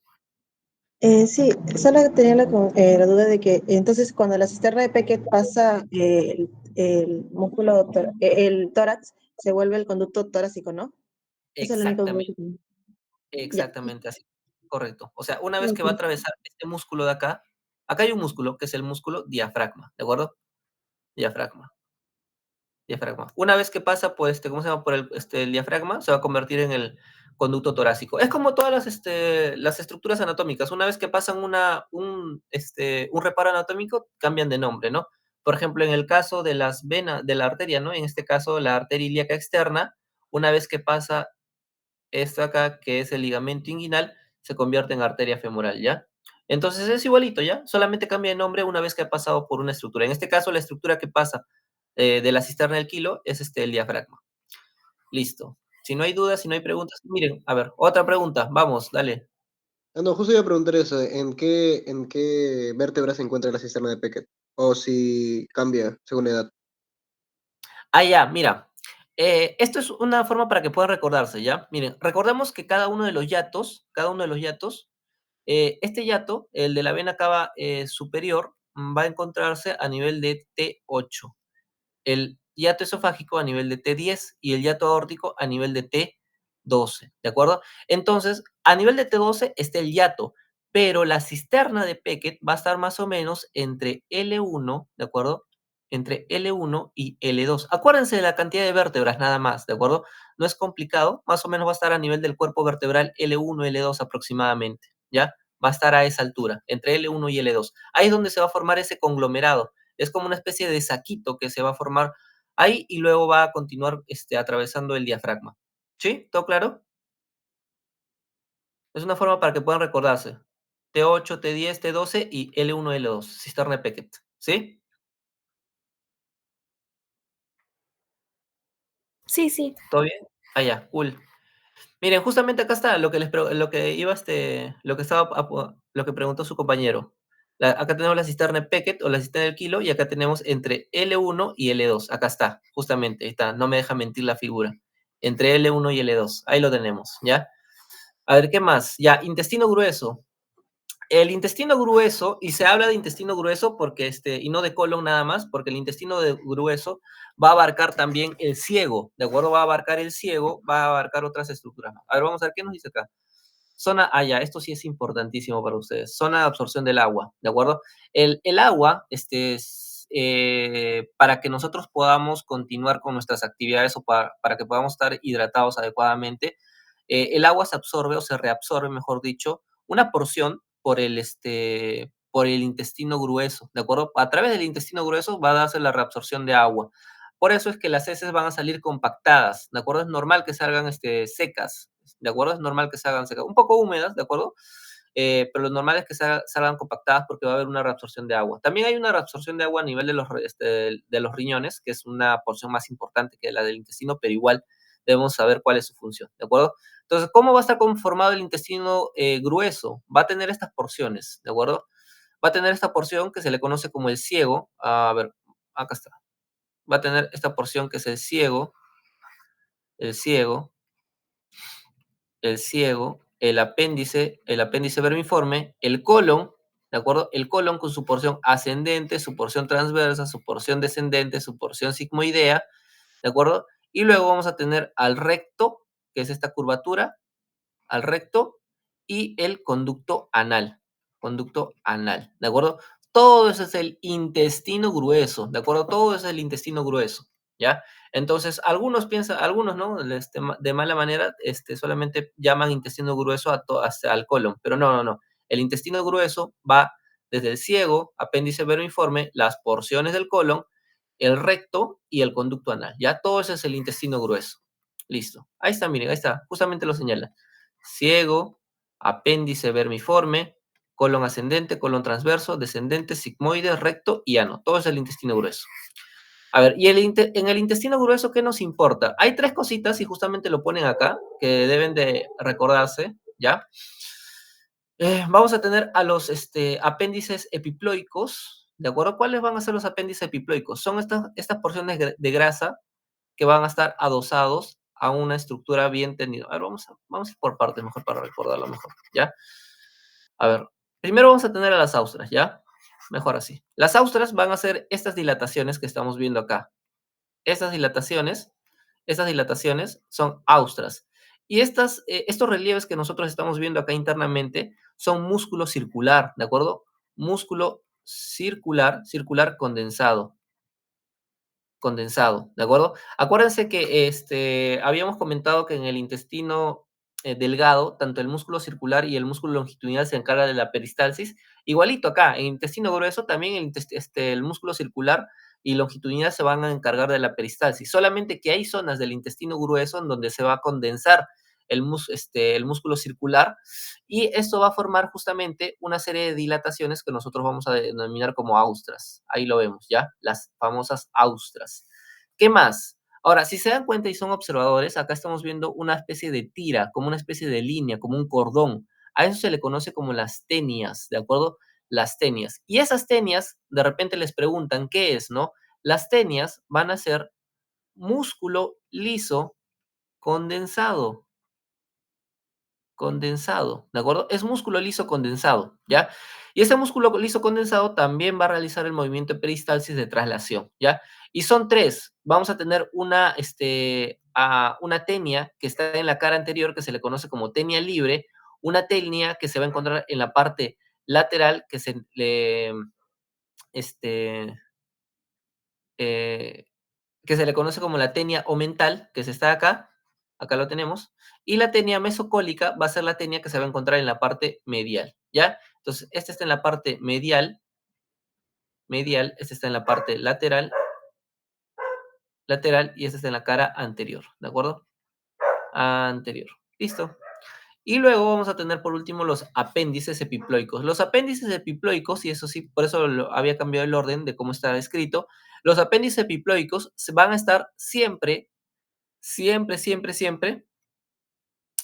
Sí, solo tenía la duda de que entonces cuando la cisterna de Peckett pasa el músculo, el tórax, se vuelve el conducto torácico, ¿no? Esa es la única duda que Exactamente, tenía. Ya. exactamente así, correcto. O sea, una vez que va a Ok. atravesar este músculo de acá, acá hay un músculo que es el músculo diafragma, ¿de acuerdo? Diafragma. Diafragma. Una vez que pasa por ¿cómo se llama? Por el diafragma, se va a convertir en el conducto torácico. Es como todas las estructuras anatómicas. Una vez que pasan un reparo anatómico, cambian de nombre, ¿no? Por ejemplo, en el caso de las venas, de la arteria, ¿no? En este caso, la arteria ilíaca externa, una vez que pasa esto acá, que es el ligamento inguinal, se convierte en arteria femoral, ¿ya? Entonces es igualito, ¿ya? Solamente cambia de nombre una vez que ha pasado por una estructura. En este caso, la estructura que pasa de la cisterna del Kilo es el diafragma. Listo. Si no hay dudas, si no hay preguntas, miren, a ver, otra pregunta, vamos, dale. Ah, no, justo iba a preguntar eso, en qué vértebra se encuentra la cisterna de Peckett? O si cambia según la edad. Ah, ya, mira. Esto es una forma para que puedan recordarse, ¿ya? Miren, recordemos que cada uno de los yatos, este yato, el de la vena cava superior, va a encontrarse a nivel de T8. El hiato esofágico a nivel de T10 y el hiato aórtico a nivel de T12, ¿de acuerdo? Entonces, a nivel de T12 está el hiato, pero la cisterna de Peckett va a estar más o menos entre L1, ¿de acuerdo? Entre L1 y L2. Acuérdense de la cantidad de vértebras nada más, ¿de acuerdo? No es complicado, más o menos va a estar a nivel del cuerpo vertebral L1, L2 aproximadamente, ¿ya? Va a estar a esa altura, entre L1 y L2. Ahí es donde se va a formar ese conglomerado. Es como una especie de saquito que se va a formar ahí y luego va a continuar atravesando el diafragma. ¿Sí? ¿Todo claro? Es una forma para que puedan recordarse. T8, T10, T12 y L1, L2, cisterna de Peckett. ¿Sí? Sí, sí. ¿Todo bien? Ah, ya, cool. Miren, justamente acá está lo que preguntó su compañero. Acá tenemos la cisterna de Peckett o la cisterna del Kilo y acá tenemos entre L1 y L2. Acá está, justamente, ahí está, no me deja mentir la figura. Entre L1 y L2, ahí lo tenemos, ¿ya? A ver, ¿qué más? Ya, intestino grueso. El intestino grueso, y se habla de intestino grueso porque y no de colon nada más, porque el grueso va a abarcar también el ciego, ¿de acuerdo? Va a abarcar el ciego, va a abarcar otras estructuras. A ver, vamos a ver qué nos dice acá. Zona, ya, esto sí es importantísimo para ustedes. Zona de absorción del agua, ¿de acuerdo? El agua, para que nosotros podamos continuar con nuestras actividades o para que podamos estar hidratados adecuadamente, el agua se absorbe o se reabsorbe, mejor dicho, una porción por el intestino grueso, ¿de acuerdo? A través del intestino grueso va a darse la reabsorción de agua. Por eso es que las heces van a salir compactadas, ¿de acuerdo? Es normal que salgan secas, ¿de acuerdo? Es normal que salgan secas, un poco húmedas, ¿de acuerdo? Pero lo normal es que salgan compactadas porque va a haber una reabsorción de agua. También hay una reabsorción de agua a nivel de los riñones, que es una porción más importante que la del intestino, pero igual debemos saber cuál es su función, ¿de acuerdo? Entonces, ¿cómo va a estar conformado el intestino grueso? Va a tener estas porciones, ¿de acuerdo? Va a tener esta porción que se le conoce como el ciego. A ver, acá está. Va a tener esta porción que es el ciego, el ciego, el apéndice vermiforme, el colon, ¿de acuerdo? El colon con su porción ascendente, su porción transversa, su porción descendente, su porción sigmoidea, ¿de acuerdo? Y luego vamos a tener al recto, que es esta curvatura, al recto, y el conducto anal, ¿de acuerdo? Todo eso es el intestino grueso, ¿de acuerdo? Todo eso es el intestino grueso, ¿ya? Entonces, algunos, ¿no? De mala manera, solamente llaman intestino grueso hasta al colon, pero no, no, no. El intestino grueso va desde el ciego, apéndice vermiforme, las porciones del colon, el recto y el conducto anal, ¿ya? Todo eso es el intestino grueso. Listo. Ahí está, miren, ahí está, justamente lo señala. Ciego, apéndice vermiforme, colon ascendente, colon transverso, descendente, sigmoide, recto y ano. Todo es el intestino grueso. A ver, y en el intestino grueso, ¿qué nos importa? Hay tres cositas, y justamente lo ponen acá, que deben de recordarse, ¿ya? Vamos a tener a los apéndices epiploicos, ¿de acuerdo? ¿Cuáles van a ser los apéndices epiploicos? Son estas porciones de grasa que van a estar adosados a una estructura bien tendida. A ver, vamos a ir por partes, mejor para recordarlo mejor, ¿ya? A ver, primero vamos a tener a las austras, ¿ya? Mejor así. Las austras van a ser estas dilataciones que estamos viendo acá. Estas dilataciones son austras. Y estos relieves que nosotros estamos viendo acá internamente son músculo circular, ¿de acuerdo? Músculo circular condensado, ¿de acuerdo? Acuérdense que habíamos comentado que en el intestino delgado, tanto el músculo circular y el músculo longitudinal se encargan de la peristalsis. Igualito acá, en el intestino grueso también el músculo circular y longitudinal se van a encargar de la peristalsis. Solamente que hay zonas del intestino grueso en donde se va a condensar el músculo circular y esto va a formar justamente una serie de dilataciones que nosotros vamos a denominar como austras. Ahí lo vemos, ¿ya? Las famosas austras. ¿Qué más? Ahora, si se dan cuenta y son observadores, acá estamos viendo una especie de tira, como una especie de línea, como un cordón. A eso se le conoce como las tenias, ¿de acuerdo? Las tenias. Y esas tenias, de repente les preguntan, ¿qué es, no? Las tenias van a ser músculo liso condensado, ¿de acuerdo? Es músculo liso condensado, ¿ya? Y ese músculo liso condensado también va a realizar el movimiento de peristalsis de traslación, ¿ya? Y son tres. Vamos a tener una tenia que está en la cara anterior, que se le conoce como tenia libre, una tenia que se va a encontrar en la parte lateral, este, eh, que se le conoce como la tenia omental, que se está acá lo tenemos, y la tenia mesocólica va a ser la tenia que se va a encontrar en la parte medial, ¿ya? Entonces, esta está en la parte medial, esta está en la parte lateral, y esta está en la cara anterior, ¿de acuerdo? Anterior. Listo. Y luego vamos a tener por último los apéndices epiploicos. Los apéndices epiploicos, y eso sí, por eso había cambiado el orden de cómo está escrito, los apéndices epiploicos van a estar siempre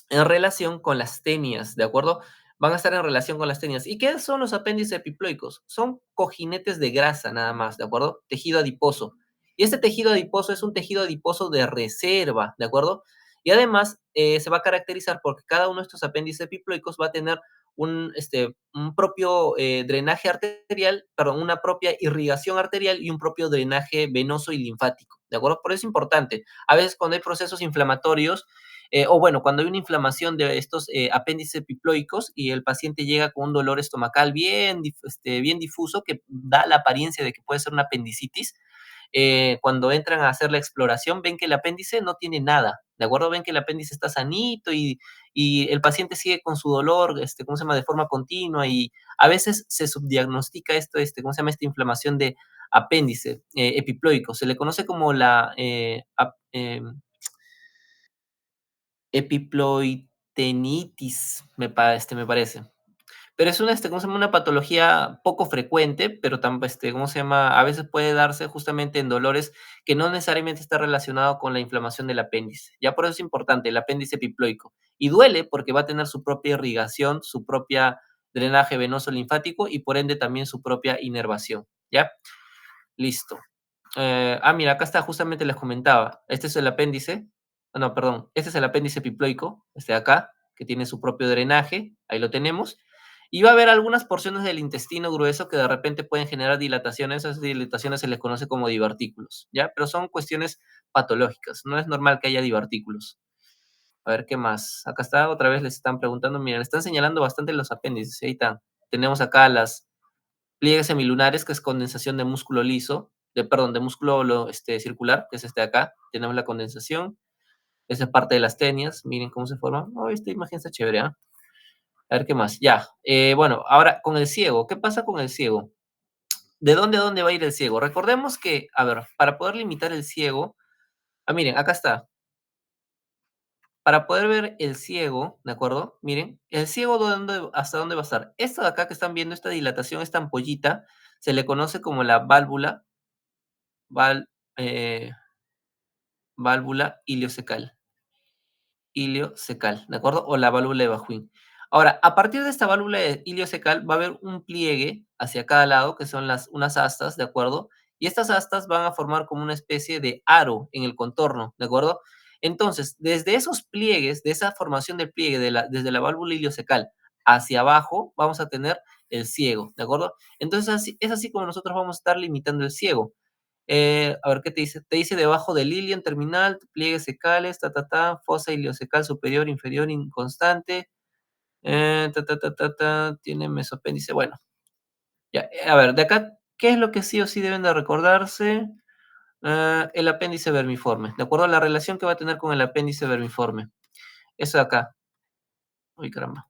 en relación con las tenias, ¿de acuerdo? Van a estar en relación con las tenias. ¿Y qué son los apéndices epiploicos? Son cojinetes de grasa nada más, ¿de acuerdo? Tejido adiposo. Y este tejido adiposo es un tejido adiposo de reserva, ¿de acuerdo? Y además se va a caracterizar porque cada uno de estos apéndices epiploicos va a tener un propio drenaje arterial, perdón, una propia irrigación arterial y un propio drenaje venoso y linfático, ¿de acuerdo? Por eso es importante. A veces cuando hay procesos inflamatorios, o bueno, cuando hay una inflamación de estos apéndices epiploicos y el paciente llega con un dolor estomacal bien difuso que da la apariencia de que puede ser una apendicitis, cuando entran a hacer la exploración ven que el apéndice no tiene nada, ¿de acuerdo? Ven que el apéndice está sanito y el paciente sigue con su dolor, ¿cómo se llama? De forma continua y a veces se subdiagnostica ¿cómo se llama? Esta inflamación de apéndice epiploico. Se le conoce como la epiploitenitis, me parece. Pero es ¿cómo se llama? Una patología poco frecuente, pero ¿cómo se llama? A veces puede darse justamente en dolores que no necesariamente está relacionado con la inflamación del apéndice. Ya por eso es importante el apéndice epiploico. Y duele porque va a tener su propia irrigación, su propia drenaje venoso linfático y por ende también su propia inervación. ¿Ya? Listo. Mira, acá está, justamente les comentaba. Este es el apéndice. No, perdón. Este es el apéndice epiploico, este de acá, que tiene su propio drenaje. Ahí lo tenemos. Y va a haber algunas porciones del intestino grueso que de repente pueden generar dilataciones. Esas dilataciones se les conoce como divertículos, ¿ya? Pero son cuestiones patológicas. No es normal que haya divertículos. A ver, ¿qué más? Acá está, otra vez les están preguntando. Miren, están señalando bastante los apéndices. Ahí está. Tenemos acá las pliegues semilunares, que es condensación de músculo liso, de músculo circular, que es este de acá. Tenemos la condensación. Esa es parte de las tenias. Miren cómo se forma. Oh, esta imagen está chévere, ¿ah? A ver qué más. Ya. Bueno, ahora con el ciego. ¿Qué pasa con el ciego? ¿De dónde a dónde va a ir el ciego? Recordemos que, a ver, para poder limitar el ciego. Miren, acá está. Para poder ver el ciego, ¿de acuerdo? Miren, el ciego ¿hasta dónde va a estar? Esta de acá que están viendo, esta dilatación, esta ampollita, se le conoce como la val- eh, válvula iliocecal, ¿de acuerdo? O la válvula de Bajuin. Ahora, a partir de esta válvula iliocecal va a haber un pliegue hacia cada lado, que son unas astas, ¿de acuerdo? Y estas astas van a formar como una especie de aro en el contorno, ¿de acuerdo? Entonces, desde esos pliegues, de esa formación del pliegue, desde la válvula iliocecal hacia abajo, vamos a tener el ciego, ¿de acuerdo? Entonces, es así como nosotros vamos a estar limitando el ciego. A ver, ¿qué te dice? Te dice debajo del ilion terminal, pliegues secales, fosa iliocecal superior, inferior, inconstante, tiene mesopéndice. Bueno, ya, a ver, de acá, ¿qué es lo que sí o sí deben de recordarse? El apéndice vermiforme, ¿de acuerdo? La relación que va a tener con el apéndice vermiforme. Eso de acá. Uy, caramba.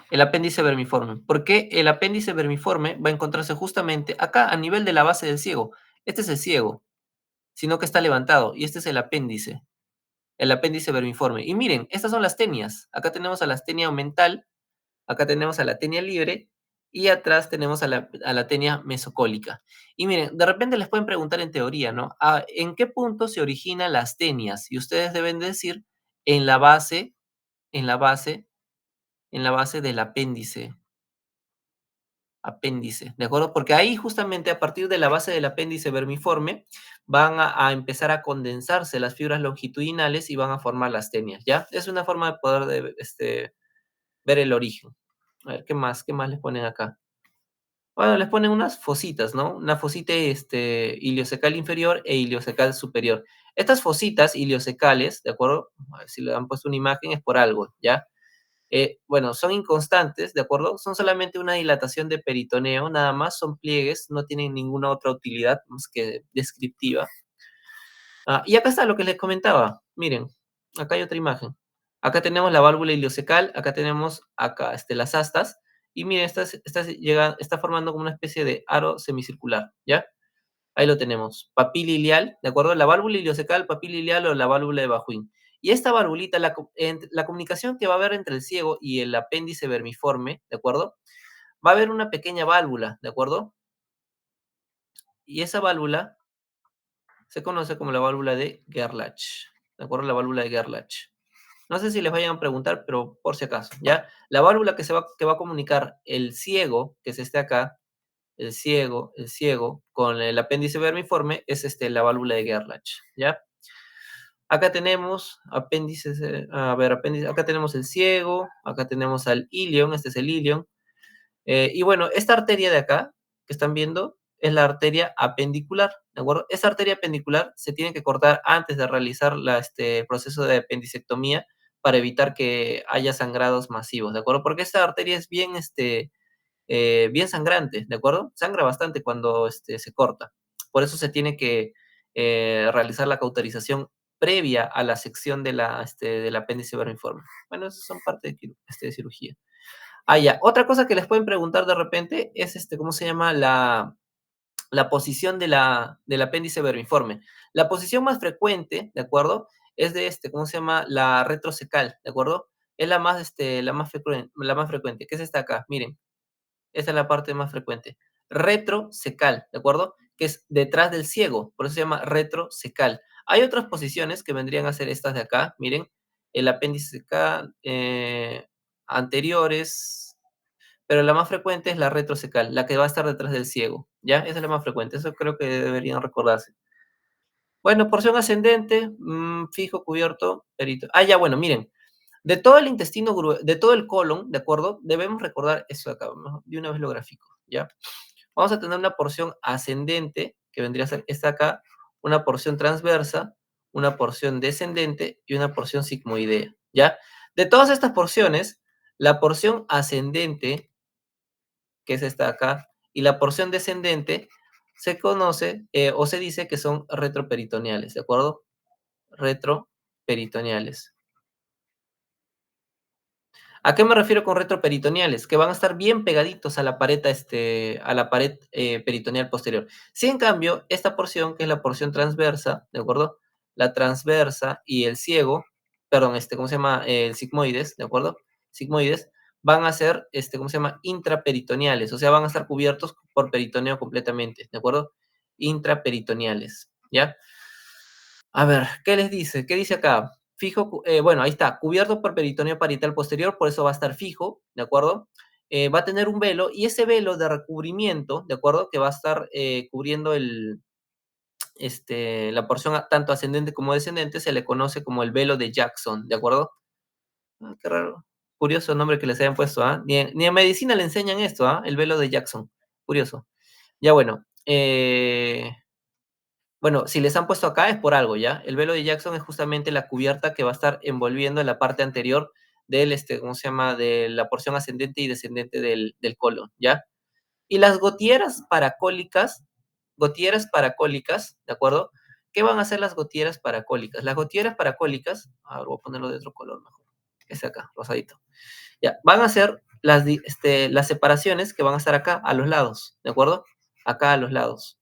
El apéndice vermiforme. ¿Por qué el apéndice vermiforme va a encontrarse justamente acá, a nivel de la base del ciego? Este es el ciego, sino que está levantado, y este es el apéndice vermiforme. Y miren, estas son las tenias. Acá tenemos a la tenia aumental, acá tenemos a la tenia libre, y atrás tenemos a la tenia mesocólica. Y miren, de repente les pueden preguntar en teoría, ¿no? ¿En qué punto se originan las tenias? Y ustedes deben decir en la base, en la base, en la base del apéndice, ¿de acuerdo? Porque ahí justamente a partir de la base del apéndice vermiforme van a empezar a condensarse las fibras longitudinales y van a formar las tenias, ¿ya? Es una forma de poder ver el origen. A ver, ¿qué más les ponen acá? Bueno, les ponen unas fositas, ¿no? Una fosita iliocecal inferior e iliocecal superior. Estas fositas iliocecales, ¿de acuerdo? A ver si le han puesto una imagen, es por algo, ¿ya? Bueno, son inconstantes, ¿de acuerdo? Son solamente una dilatación de peritoneo, nada más, son pliegues, no tienen ninguna otra utilidad más que descriptiva. Y acá está lo que les comentaba. Miren, acá hay otra imagen. Acá tenemos la válvula iliocecal, acá tenemos las astas, y miren, está formando como una especie de aro semicircular, ¿ya? Ahí lo tenemos. Papila ilial, ¿de acuerdo? La válvula iliocecal, papila ilial o la válvula de Bajuin. Y esta válvulita, la comunicación que va a haber entre el ciego y el apéndice vermiforme, ¿de acuerdo? Va a haber una pequeña válvula, ¿de acuerdo? Y esa válvula se conoce como la válvula de Gerlach, ¿de acuerdo? La válvula de Gerlach. No sé si les vayan a preguntar, pero por si acaso, ¿ya? La válvula que va a comunicar el ciego, que es este acá, el ciego, con el apéndice vermiforme, es la válvula de Gerlach, ¿ya? Acá tenemos apéndices, acá tenemos el ciego, acá tenemos al ilion, este es el ilion. Y bueno, esta arteria de acá, que están viendo, es la arteria apendicular, ¿de acuerdo? Esta arteria apendicular se tiene que cortar antes de realizar el proceso de apendicectomía para evitar que haya sangrados masivos, ¿de acuerdo? Porque esta arteria es bien sangrante, ¿de acuerdo? Sangra bastante cuando se corta. Por eso se tiene que realizar la cauterización previa a la sección del apéndice vermiforme. Bueno, eso son parte de cirugía. Ya. Otra cosa que les pueden preguntar de repente es, ¿cómo se llama? La posición del apéndice vermiforme. La posición más frecuente, ¿de acuerdo? Es ¿cómo se llama? La retrocecal, ¿de acuerdo? Es la más frecuente, que es esta acá, miren. Esa es la parte más frecuente. Retrocecal, ¿de acuerdo? Que es detrás del ciego, por eso se llama retrocecal. Hay otras posiciones que vendrían a ser estas de acá, miren, el apéndice acá, anteriores, pero la más frecuente es la retrocecal, la que va a estar detrás del ciego, ¿ya? Esa es la más frecuente, eso creo que deberían recordarse. Bueno, porción ascendente, fijo, cubierto, perito. Ya, bueno, miren, de todo el intestino de todo el colon, ¿de acuerdo? Debemos recordar eso de acá, de una vez lo grafico, ¿ya? Vamos a tener una porción ascendente, que vendría a ser esta acá, una porción transversa, una porción descendente y una porción sigmoidea, ¿ya? De todas estas porciones, la porción ascendente, que es esta acá, y la porción descendente, se conoce o se dice que son retroperitoneales, ¿de acuerdo? Retroperitoneales. ¿A qué me refiero con retroperitoneales? Que van a estar bien pegaditos a la pared, peritoneal posterior. Si en cambio, esta porción, que es la porción transversa, ¿de acuerdo? La transversa y el ciego, perdón, ¿cómo se llama? El sigmoides, ¿de acuerdo? Sigmoides, van a ser, ¿cómo se llama? Intraperitoneales, o sea, van a estar cubiertos por peritoneo completamente, ¿de acuerdo? Intraperitoneales, ¿ya? A ver, ¿qué les dice? ¿Qué dice acá? Fijo, bueno, ahí está, cubierto por peritoneo parietal posterior, por eso va a estar fijo, ¿de acuerdo? Va a tener un velo, y ese velo de recubrimiento, ¿de acuerdo? Que va a estar cubriendo la porción tanto ascendente como descendente, se le conoce como el velo de Jackson, ¿de acuerdo? Ah, qué raro. Curioso nombre que les hayan puesto, ¿ah? Ni en medicina le enseñan esto, ¿ah? El velo de Jackson. Curioso. Ya bueno. Bueno, si les han puesto acá es por algo, ¿ya? El velo de Jackson es justamente la cubierta que va a estar envolviendo en la parte anterior del, ¿cómo se llama? De la porción ascendente y descendente del colon, ¿ya? Y las gotieras paracólicas, ¿de acuerdo? ¿Qué van a hacer las gotieras paracólicas? Las gotieras paracólicas, a ver, voy a ponerlo de otro color mejor. Ese acá, rosadito. Ya, van a ser las separaciones que van a estar acá, a los lados, ¿de acuerdo? Acá a los lados.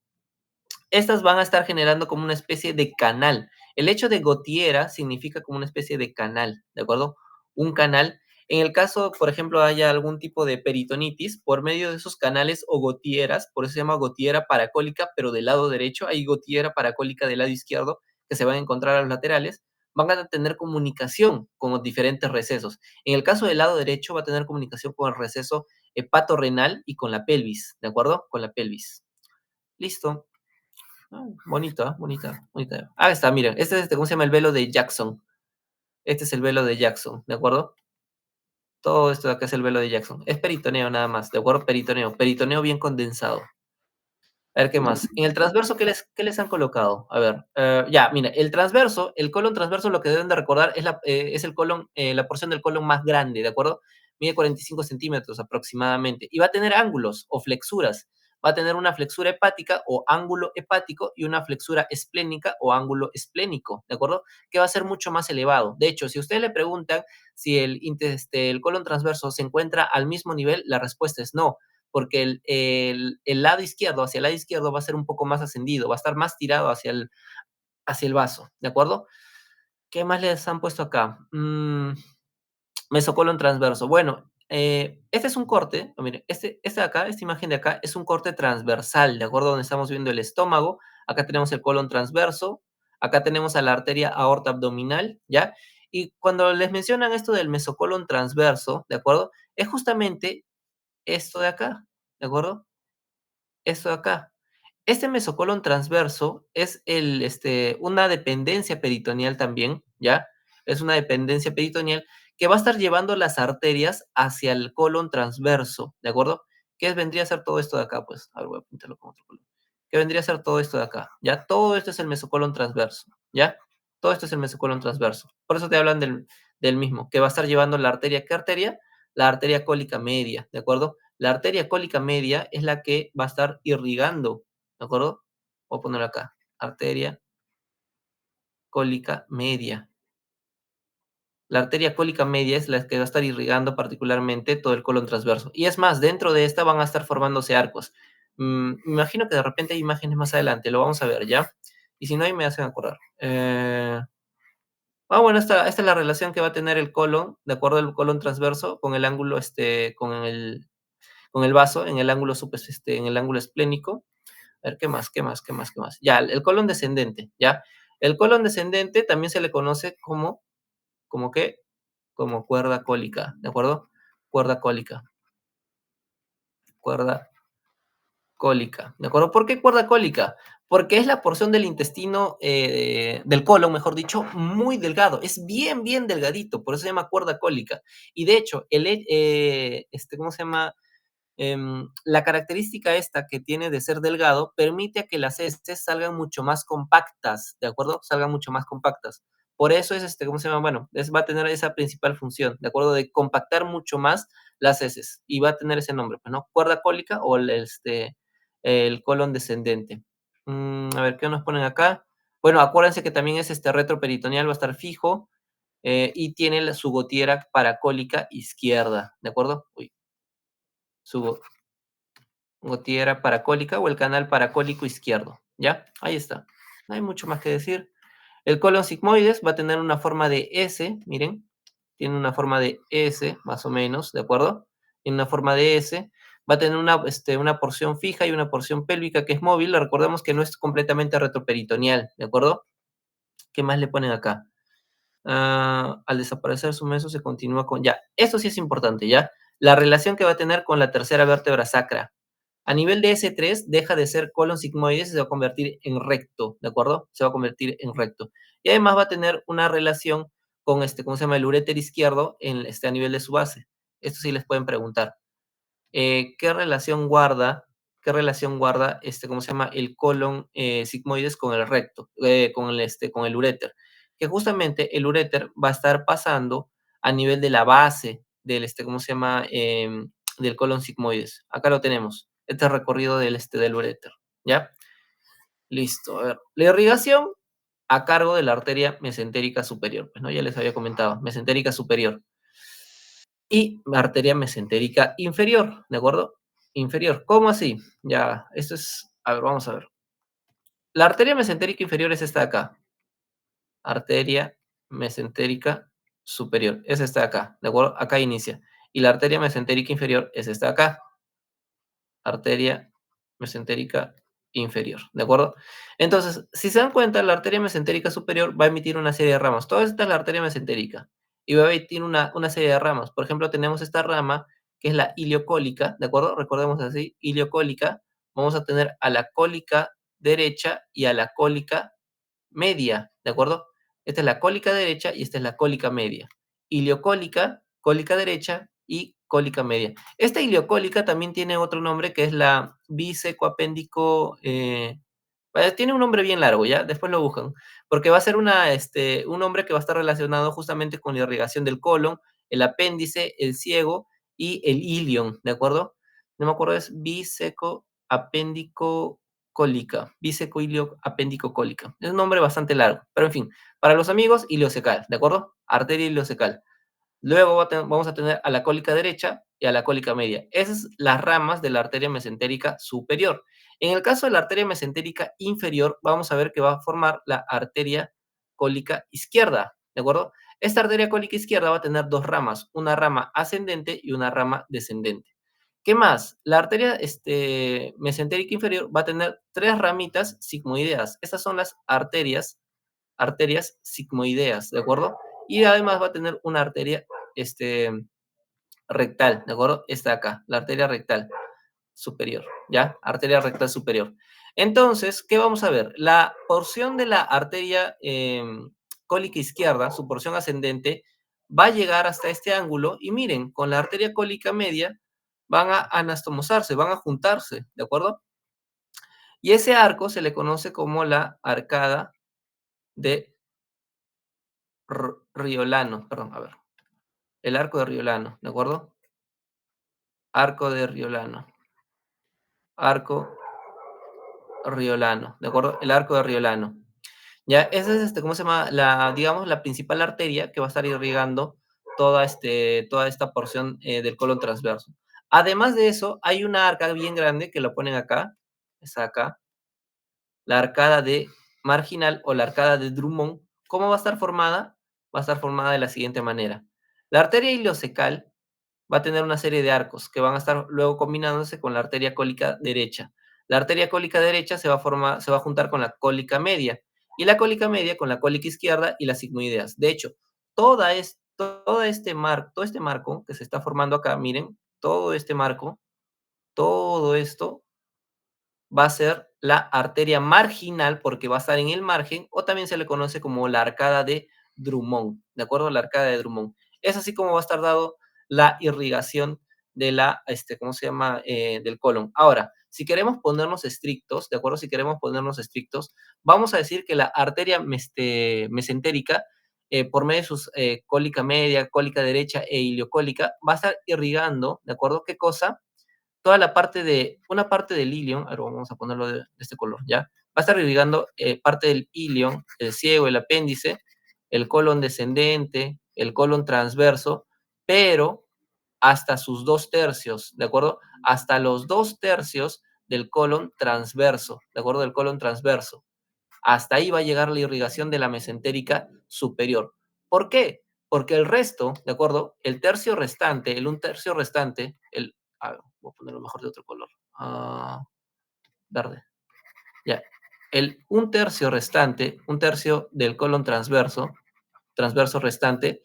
Estas van a estar generando como una especie de canal. El hecho de gotiera significa como una especie de canal, ¿de acuerdo? Un canal. En el caso, por ejemplo, haya algún tipo de peritonitis, por medio de esos canales o gotieras, por eso se llama gotiera paracólica, pero del lado derecho, hay gotiera paracólica del lado izquierdo, que se van a encontrar a los laterales, van a tener comunicación con los diferentes recesos. En el caso del lado derecho, va a tener comunicación con el receso hepatorrenal y con la pelvis, ¿de acuerdo? Con la pelvis. Listo. Ah, bonita, bonita, bonita. Ah, está, miren, este es ¿cómo se llama? El velo de Jackson. Este es el velo de Jackson, ¿de acuerdo? Todo esto de acá es el velo de Jackson. Es peritoneo nada más, ¿de acuerdo? Peritoneo. Peritoneo bien condensado. A ver, ¿qué más? En el transverso, ¿qué les han colocado? A ver, ya, mira, el transverso, el colon transverso, lo que deben de recordar es el colon, la porción del colon más grande, ¿de acuerdo? Mide 45 centímetros aproximadamente. Y va a tener ángulos o flexuras. Va a tener una flexura hepática o ángulo hepático y una flexura esplénica o ángulo esplénico, ¿de acuerdo? Que va a ser mucho más elevado. De hecho, si ustedes le preguntan si el colon transverso se encuentra al mismo nivel, la respuesta es no, porque el lado izquierdo, hacia el lado izquierdo, va a ser un poco más ascendido, va a estar más tirado hacia el vaso, ¿de acuerdo? ¿Qué más les han puesto acá? Mesocolon transverso. Bueno, este es un corte, mire, este de acá, esta imagen de acá, es un corte transversal, ¿de acuerdo? Donde estamos viendo el estómago, acá tenemos el colon transverso, acá tenemos a la arteria aorta abdominal, ¿ya? Y cuando les mencionan esto del mesocolon transverso, ¿de acuerdo? Es justamente esto de acá, ¿de acuerdo? Esto de acá. Este mesocolon transverso es una dependencia peritoneal también, ¿ya? Es una dependencia peritoneal que va a estar llevando las arterias hacia el colon transverso, ¿de acuerdo? ¿Qué vendría a ser todo esto de acá? Pues, a ver, voy a pintarlo con otro color. ¿Qué vendría a ser todo esto de acá? ¿Ya? Todo esto es el mesocolon transverso, ¿ya? Todo esto es el mesocolon transverso. Por eso te hablan del mismo, que va a estar llevando la arteria. ¿Qué arteria? La arteria cólica media, ¿de acuerdo? La arteria cólica media es la que va a estar irrigando, ¿de acuerdo? Voy a ponerlo acá. Arteria cólica media. La arteria cólica media es la que va a estar irrigando particularmente todo el colon transverso. Y es más, dentro de esta van a estar formándose arcos. Me imagino que de repente hay imágenes más adelante, lo vamos a ver, ¿ya? Y si no, ahí me hacen acordar. Bueno, esta es la relación que va a tener el colon, de acuerdo al colon transverso, con el ángulo, con el vaso, en el ángulo, en el ángulo esplénico. A ver, ¿qué más? Ya, el colon descendente, ¿ya? El colon descendente también se le conoce ¿como qué? Como cuerda cólica, ¿de acuerdo? Cuerda cólica. Cuerda cólica, ¿de acuerdo? ¿Por qué cuerda cólica? Porque es la porción del intestino, del colon, mejor dicho, muy delgado. Es bien, bien delgadito, por eso se llama cuerda cólica. Y de hecho, ¿cómo se llama? La característica esta que tiene de ser delgado permite a que las heces salgan mucho más compactas, ¿de acuerdo? Salgan mucho más compactas. Por eso es, ¿cómo se llama? Bueno, va a tener esa principal función, ¿de acuerdo? De compactar mucho más las heces y va a tener ese nombre, pues, ¿no? Cuerda cólica o el colon descendente. A ver, ¿qué nos ponen acá? Bueno, acuérdense que también es retroperitoneal, va a estar fijo y tiene su gotiera paracólica izquierda, ¿de acuerdo? Uy, su gotiera paracólica o el canal paracólico izquierdo, ¿ya? Ahí está. No hay mucho más que decir. El colon sigmoides va a tener una forma de S, miren, tiene una forma de S, más o menos, ¿de acuerdo? Tiene una forma de S, va a tener una porción fija y una porción pélvica que es móvil. Recordemos que no es completamente retroperitoneal, ¿de acuerdo? ¿Qué más le ponen acá? Al desaparecer su meso se continúa con... Ya, esto sí es importante, ¿ya? La relación que va a tener con la tercera vértebra sacra. A nivel de S3 deja de ser colon sigmoides y se va a convertir en recto, ¿de acuerdo? Se va a convertir en recto. Y además va a tener una relación con ¿cómo se llama? El uréter izquierdo a nivel de su base. Esto sí les pueden preguntar. ¿Qué relación guarda, ¿cómo se llama? El colon sigmoides con el recto, con el uréter? Que justamente el uréter va a estar pasando a nivel de la base del, ¿cómo se llama? Del colon sigmoides. Acá lo tenemos. Este recorrido del uréter, ¿ya? Listo, a ver. La irrigación a cargo de la arteria mesentérica superior. Pues, ¿no? Ya les había comentado, mesentérica superior. Y arteria mesentérica inferior, ¿de acuerdo? Inferior. ¿Cómo así? Ya, esto es... A ver, vamos a ver. La arteria mesentérica inferior es esta de acá. Arteria mesentérica superior. Es esta de acá, ¿de acuerdo? Acá inicia. Y la arteria mesentérica inferior es esta de acá. Arteria mesentérica inferior, ¿de acuerdo? Entonces, si se dan cuenta, la arteria mesentérica superior va a emitir una serie de ramas. Toda esta es la arteria mesentérica y va a emitir una serie de ramas. Por ejemplo, tenemos esta rama que es la iliocólica, ¿de acuerdo? Recordemos así, iliocólica. Vamos a tener a la cólica derecha y a la cólica media, ¿de acuerdo? Esta es la cólica derecha y esta es la cólica media. Iliocólica, cólica derecha y cólica media. Esta iliocólica también tiene otro nombre que es la bisecoapéndico. Tiene un nombre bien largo, ¿ya? Después lo buscan. Porque va a ser un nombre que va a estar relacionado justamente con la irrigación del colon, el apéndice, el ciego y el ilion, ¿de acuerdo? No me acuerdo, es bisecoapéndico cólica, bisecoilio apéndico cólica. Es un nombre bastante largo, pero en fin, para los amigos, ileocecal, ¿de acuerdo? Arteria ileocecal. Luego vamos a tener a la cólica derecha y a la cólica media. Esas son las ramas de la arteria mesentérica superior. En el caso de la arteria mesentérica inferior, vamos a ver que va a formar la arteria cólica izquierda, ¿de acuerdo? Esta arteria cólica izquierda va a tener dos ramas, una rama ascendente y una rama descendente. ¿Qué más? La arteria mesentérica inferior va a tener tres ramitas sigmoideas. Estas son las arterias sigmoideas, ¿de acuerdo? Y además va a tener una arteria rectal, ¿de acuerdo? Esta de acá, la arteria rectal superior, ¿ya? Arteria rectal superior. Entonces, ¿qué vamos a ver? La porción de la arteria cólica izquierda, su porción ascendente, va a llegar hasta este ángulo y miren, con la arteria cólica media van a anastomosarse, van a juntarse, ¿de acuerdo? Y ese arco se le conoce como la arcada de Riolano, perdón, a ver, el arco de Riolano, ¿de acuerdo? Arco de Riolano, arco Riolano, ¿de acuerdo? El arco de Riolano. Ya, esa es, ¿cómo se llama? Digamos, la principal arteria que va a estar irrigando toda esta porción del colon transverso. Además de eso, hay una arca bien grande que lo ponen acá, está acá, la arcada de marginal o la arcada de Drummond. ¿Cómo va a estar formada? Va a estar formada de la siguiente manera. La arteria ileocecal va a tener una serie de arcos que van a estar luego combinándose con la arteria cólica derecha. La arteria cólica derecha se va a juntar con la cólica media y la cólica media con la cólica izquierda y las sigmoideas. De hecho, todo este marco que se está formando acá, miren, todo este marco, todo esto va a ser la arteria marginal porque va a estar en el margen o también se le conoce como la arcada de Drummond, ¿de acuerdo? La arcada de Drummond. Es así como va a estar dado la irrigación de ¿cómo se llama? Del colon. Ahora, si queremos ponernos estrictos, ¿de acuerdo? Si queremos ponernos estrictos, vamos a decir que la arteria mesentérica, por medio de sus cólica media, cólica derecha e iliocólica, va a estar irrigando, ¿de acuerdo? ¿Qué cosa? Toda una parte del ilion, ahora vamos a ponerlo de este color, ¿ya? Va a estar irrigando parte del ilion, el ciego, el apéndice, el colon descendente, el colon transverso, pero hasta sus 2/3, ¿de acuerdo? Hasta los 2/3 del colon transverso, ¿de acuerdo? Del colon transverso. Hasta ahí va a llegar la irrigación de la mesentérica superior. ¿Por qué? Porque el resto, ¿de acuerdo? El tercio restante, el 1/3 restante, voy a ponerlo mejor de otro color. Verde. Ya. El 1/3 restante, 1/3 del colon transverso, transverso restante,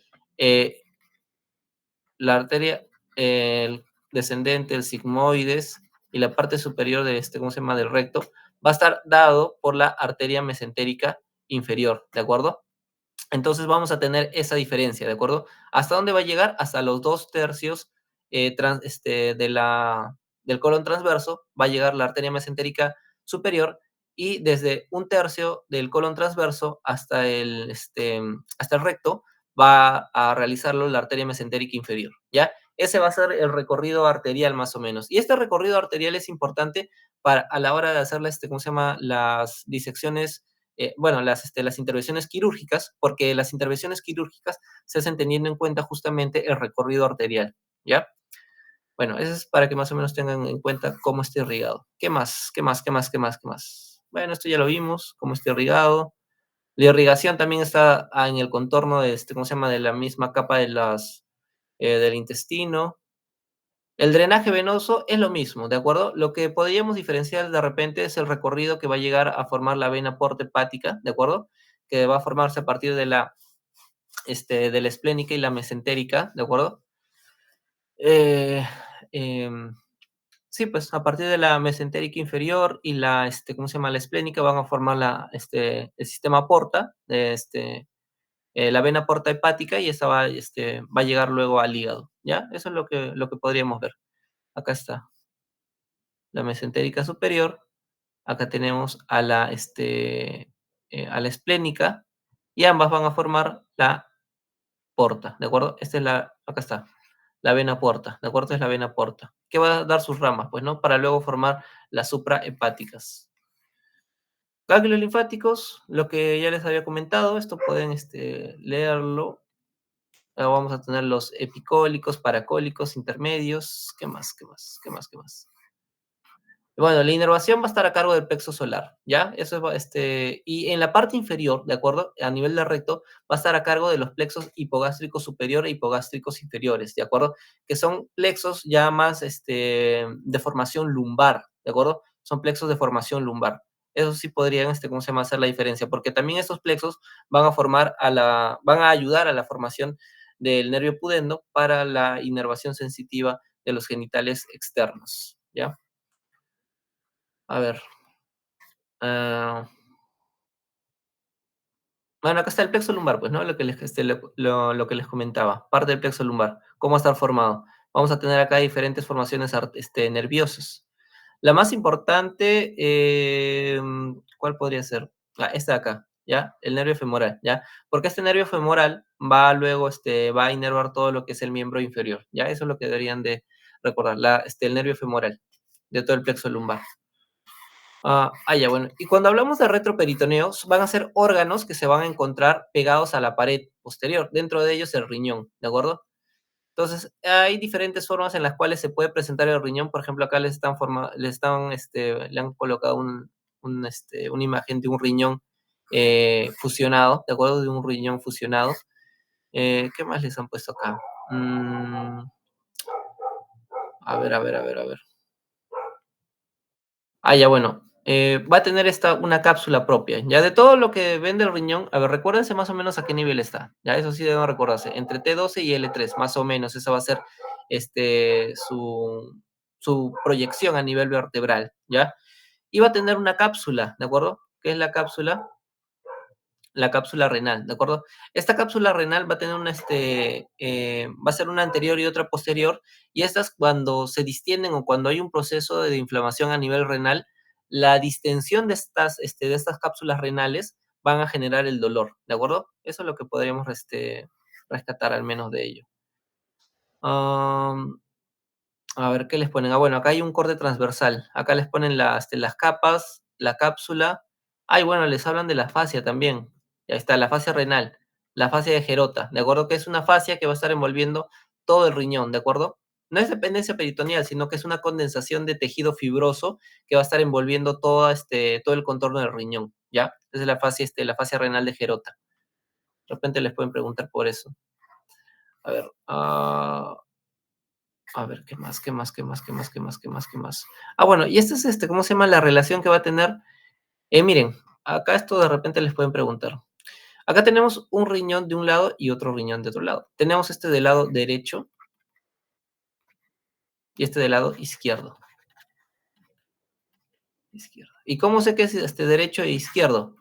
la arteria el descendente, el sigmoides y la parte superior de ¿cómo se llama? Del recto, va a estar dado por la arteria mesentérica inferior, ¿de acuerdo? Entonces vamos a tener esa diferencia, ¿de acuerdo? ¿Hasta dónde va a llegar? Hasta los 2/3 del colon transverso va a llegar la arteria mesentérica superior, y desde 1/3 del colon transverso hasta el recto va a realizarlo la arteria mesentérica inferior, ¿ya? Ese va a ser el recorrido arterial más o menos. Y este recorrido arterial es importante a la hora de hacer ¿cómo se llama? Las disecciones, bueno, las intervenciones quirúrgicas, porque las intervenciones quirúrgicas se hacen teniendo en cuenta justamente el recorrido arterial, ¿ya? Bueno, eso es para que más o menos tengan en cuenta cómo está irrigado. ¿Qué más? ¿Qué más? ¿Qué más? ¿Qué más? ¿Qué más? Bueno, esto ya lo vimos, cómo está irrigado. La irrigación también está en el contorno de ¿cómo se llama? De la misma capa del intestino. El drenaje venoso es lo mismo, ¿de acuerdo? Lo que podríamos diferenciar de repente es el recorrido que va a llegar a formar la vena porta hepática, ¿de acuerdo? Que va a formarse a partir de la esplénica y la mesentérica, ¿de acuerdo? Sí, pues a partir de la mesentérica inferior y ¿cómo se llama? La esplénica van a formar el sistema porta, la vena porta hepática, y esa va a llegar luego al hígado, ¿ya? Eso es lo que podríamos ver. Acá está la mesentérica superior, acá tenemos a la esplénica, y ambas van a formar la porta, ¿de acuerdo? Acá está, la vena porta, ¿de acuerdo? Es la vena porta, que va a dar sus ramas, pues, ¿no? Para luego formar las suprahepáticas. Ganglios linfáticos, lo que ya les había comentado, esto pueden leerlo. Ahora vamos a tener los epicólicos, paracólicos, intermedios. ¿Qué más? ¿Qué más? ¿Qué más? ¿Qué más? Bueno, la inervación va a estar a cargo del plexo solar, ¿ya? Eso es, y en la parte inferior, ¿de acuerdo? A nivel del recto, va a estar a cargo de los plexos hipogástricos superior e hipogástricos inferiores, ¿de acuerdo? Que son plexos ya más de formación lumbar, ¿de acuerdo? Son plexos de formación lumbar. Eso sí podrían, ¿cómo se llama? Hacer la diferencia, porque también estos plexos van a ayudar a la formación del nervio pudendo para la inervación sensitiva de los genitales externos, ¿ya? A ver. Bueno, acá está el plexo lumbar, pues, ¿no? Lo que les comentaba. Parte del plexo lumbar. ¿Cómo va a estar formado? Vamos a tener acá diferentes formaciones nerviosas. La más importante, ¿cuál podría ser? Esta de acá, ¿ya? El nervio femoral, ¿ya? Porque este nervio femoral va luego, va a inervar todo lo que es el miembro inferior, ¿ya? Eso es lo que deberían de recordar, el nervio femoral de todo el plexo lumbar. Ya, bueno. Y cuando hablamos de retroperitoneo, van a ser órganos que se van a encontrar pegados a la pared posterior, dentro de ellos el riñón, ¿de acuerdo? Entonces, hay diferentes formas en las cuales se puede presentar el riñón. Por ejemplo, acá le han colocado una imagen de un riñón fusionado, ¿de acuerdo? De un riñón fusionado. ¿Qué más les han puesto acá? A ver. Ya, bueno. Va a tener una cápsula propia. Ya de todo lo que vende el riñón, a ver, recuérdense más o menos a qué nivel está. Ya, eso sí deben recordarse. Entre T12 y L3, más o menos. Esa va a ser su proyección a nivel vertebral, ¿ya? Y va a tener una cápsula, ¿de acuerdo? ¿Qué es la cápsula? La cápsula renal, ¿de acuerdo? Esta cápsula renal va a tener va a ser una anterior y otra posterior, y estas, cuando se distienden o cuando hay un proceso de inflamación a nivel renal, la distensión de estas cápsulas renales van a generar el dolor, ¿de acuerdo? Eso es lo que podríamos rescatar al menos de ello. A ver, ¿qué les ponen? Bueno, acá hay un corte transversal. Acá les ponen las capas, la cápsula. Bueno, les hablan de la fascia también. Ya está, la fascia renal, la fascia de Gerota, ¿de acuerdo? Que es una fascia que va a estar envolviendo todo el riñón, ¿de acuerdo? No es dependencia peritoneal, sino que es una condensación de tejido fibroso que va a estar envolviendo todo el contorno del riñón, ¿ya? Esa es la fascia renal de Gerota. De repente les pueden preguntar por eso. A ver, ¿qué más? Bueno, y esta es, ¿cómo se llama? La relación que va a tener. Miren, acá esto de repente les pueden preguntar. Acá tenemos un riñón de un lado y otro riñón de otro lado. Tenemos este del lado derecho y este del lado izquierdo. ¿Y cómo sé que es este derecho e izquierdo?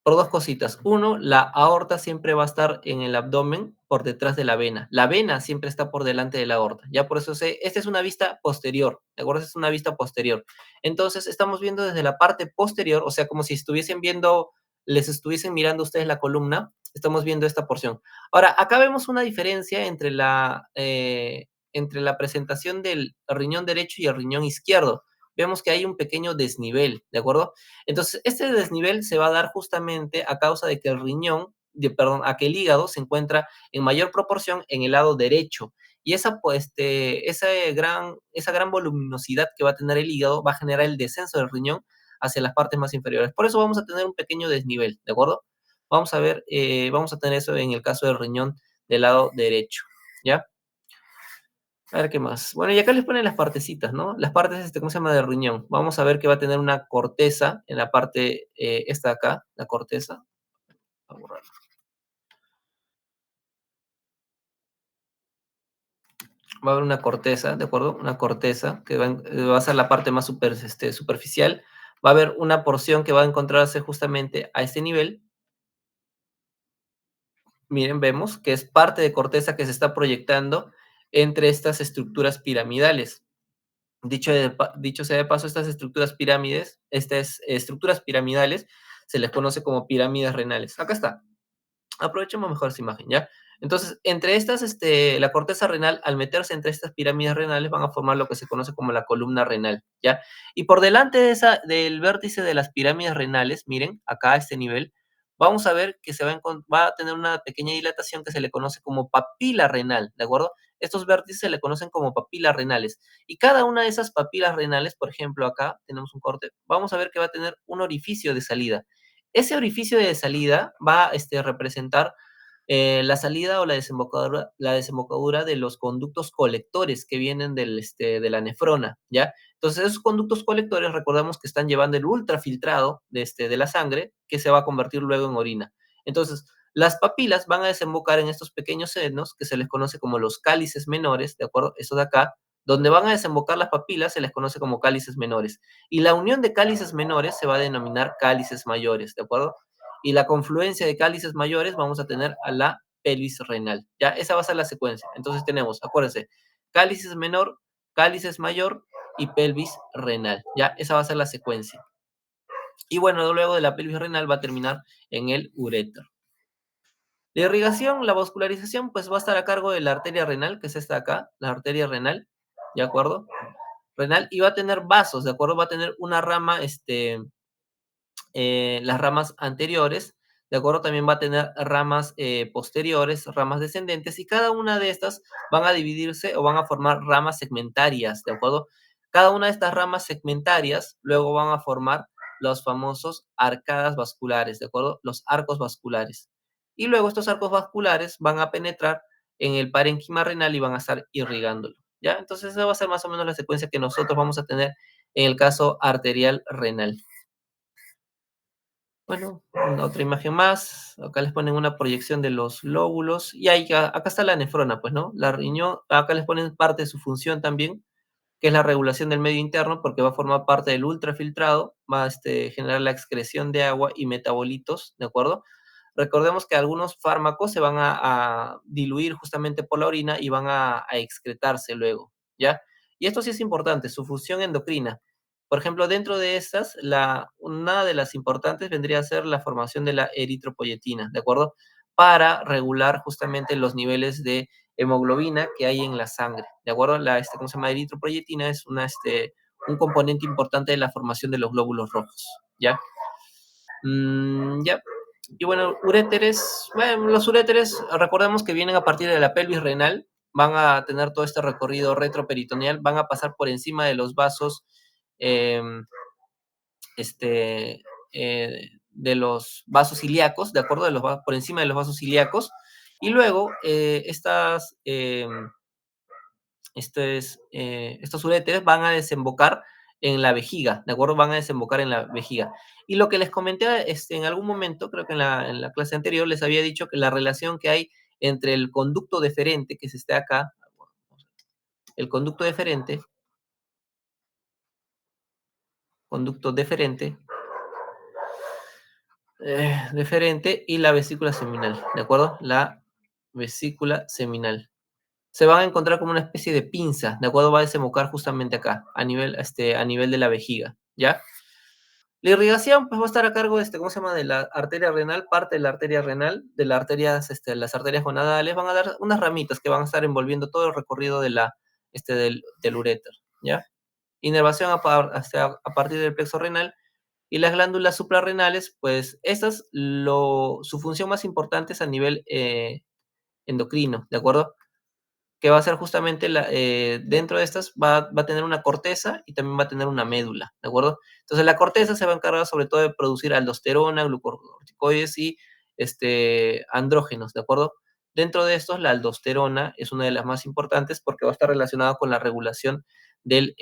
Por dos cositas. Uno, la aorta siempre va a estar en el abdomen por detrás de la vena. La vena siempre está por delante de la aorta. Ya por eso sé, esta es una vista posterior. ¿De acuerdo? Esta es una vista posterior. Entonces, estamos viendo desde la parte posterior, o sea, como si estuviesen viendo, les estuviesen mirando ustedes la columna, estamos viendo esta porción. Ahora, acá vemos una diferencia entre la presentación del riñón derecho y el riñón izquierdo. Vemos que hay un pequeño desnivel, ¿de acuerdo? Entonces, este desnivel se va a dar justamente a causa de que a que el hígado se encuentra en mayor proporción en el lado derecho. Y esa gran voluminosidad que va a tener el hígado va a generar el descenso del riñón hacia las partes más inferiores. Por eso vamos a tener un pequeño desnivel, ¿de acuerdo? Vamos a ver, vamos a tener eso en el caso del riñón del lado derecho, ¿ya? A ver qué más. Bueno, y acá les ponen las partecitas, ¿no? Las partes, ¿cómo se llama? Del riñón. Vamos a ver que va a tener una corteza en la parte, esta de acá, la corteza. Voy a borrarla. Va a haber una corteza, ¿de acuerdo? Una corteza que va a ser la parte más superficial. Va a haber una porción que va a encontrarse justamente a este nivel. Miren, vemos que es parte de corteza que se está proyectando entre estas estructuras piramidales. Dicho sea de paso, estas estructuras piramidales se les conoce como pirámides renales. Acá está. Aprovechemos mejor esa imagen, ¿ya? Entonces, entre estas, la corteza renal, al meterse entre estas pirámides renales, van a formar lo que se conoce como la columna renal, ¿ya? Y por delante del vértice de las pirámides renales, miren, acá a este nivel, vamos a ver que va a tener una pequeña dilatación que se le conoce como papila renal, ¿de acuerdo? Estos vértices se le conocen como papilas renales. Y cada una de esas papilas renales, por ejemplo, acá tenemos un corte, vamos a ver que va a tener un orificio de salida. Ese orificio de salida va a representar la salida o la desembocadura de los conductos colectores que vienen de la nefrona, ¿ya? Entonces, esos conductos colectores, recordamos que están llevando el ultrafiltrado de la sangre, que se va a convertir luego en orina. Entonces, las papilas van a desembocar en estos pequeños senos, que se les conoce como los cálices menores, ¿de acuerdo? Eso de acá, donde van a desembocar las papilas, se les conoce como cálices menores. Y la unión de cálices menores se va a denominar cálices mayores, ¿de acuerdo? Y la confluencia de cálices mayores vamos a tener a la pelvis renal, ¿ya? Esa va a ser la secuencia. Entonces tenemos, acuérdense, cálices menor, cálices mayor y pelvis renal, ¿ya? Esa va a ser la secuencia. Y bueno, luego de la pelvis renal va a terminar en el uréter. La irrigación, la vascularización, pues va a estar a cargo de la arteria renal, que es esta de acá, la arteria renal, ¿de acuerdo? Renal, y va a tener vasos, ¿de acuerdo? Va a tener una rama, las ramas anteriores, ¿de acuerdo? También va a tener ramas posteriores, ramas descendentes, y cada una de estas van a dividirse o van a formar ramas segmentarias, ¿de acuerdo? Cada una de estas ramas segmentarias luego van a formar los famosos arcadas vasculares, ¿de acuerdo? Los arcos vasculares. Y luego estos arcos vasculares van a penetrar en el parénquima renal y van a estar irrigándolo, ¿ya? Entonces esa va a ser más o menos la secuencia que nosotros vamos a tener en el caso arterial renal. Bueno, otra imagen más. Acá les ponen una proyección de los lóbulos. Y acá está la nefrona, pues, ¿no? La riñón, acá les ponen parte de su función también, que es la regulación del medio interno, porque va a formar parte del ultrafiltrado, va a generar la excreción de agua y metabolitos, ¿de acuerdo? Recordemos que algunos fármacos se van a diluir justamente por la orina y van a excretarse luego, ¿ya? Y esto sí es importante, su función endocrina. Por ejemplo, dentro de estas, una de las importantes vendría a ser la formación de la eritropoyetina, ¿de acuerdo? Para regular justamente los niveles de hemoglobina que hay en la sangre, ¿de acuerdo? ¿Cómo se llama? Eritropoyetina es un componente importante de la formación de los glóbulos rojos, ¿ya? Ya. Y bueno, los uréteres, recordemos que vienen a partir de la pelvis renal, van a tener todo este recorrido retroperitoneal, van a pasar por encima de los vasos, de los vasos ilíacos, ¿de acuerdo? Por encima de los vasos ilíacos, y luego estos uréteres van a desembocar en la vejiga, ¿de acuerdo? Van a desembocar en la vejiga. Y lo que les comenté en algún momento, creo que en la clase anterior, les había dicho que la relación que hay entre el conducto deferente, que es este de acá, el conducto deferente y la vesícula seminal, ¿de acuerdo? La vesícula seminal. Se van a encontrar como una especie de pinza, ¿de acuerdo? Va a desembocar justamente acá, a nivel de la vejiga, ¿ya? La irrigación, pues va a estar a cargo de ¿cómo se llama? De la arteria renal, parte de la arteria renal, de las arterias gonadales, van a dar unas ramitas que van a estar envolviendo todo el recorrido del uréter, ¿ya? Inervación a partir del plexo renal, y las glándulas suprarrenales, pues su función más importante es a nivel endocrino, ¿de acuerdo? Que va a ser justamente dentro de estas va a tener una corteza y también va a tener una médula, ¿de acuerdo? Entonces la corteza se va a encargar sobre todo de producir aldosterona, glucocorticoides y andrógenos, ¿de acuerdo? Dentro de estos, la aldosterona es una de las más importantes porque va a estar relacionada con la regulación de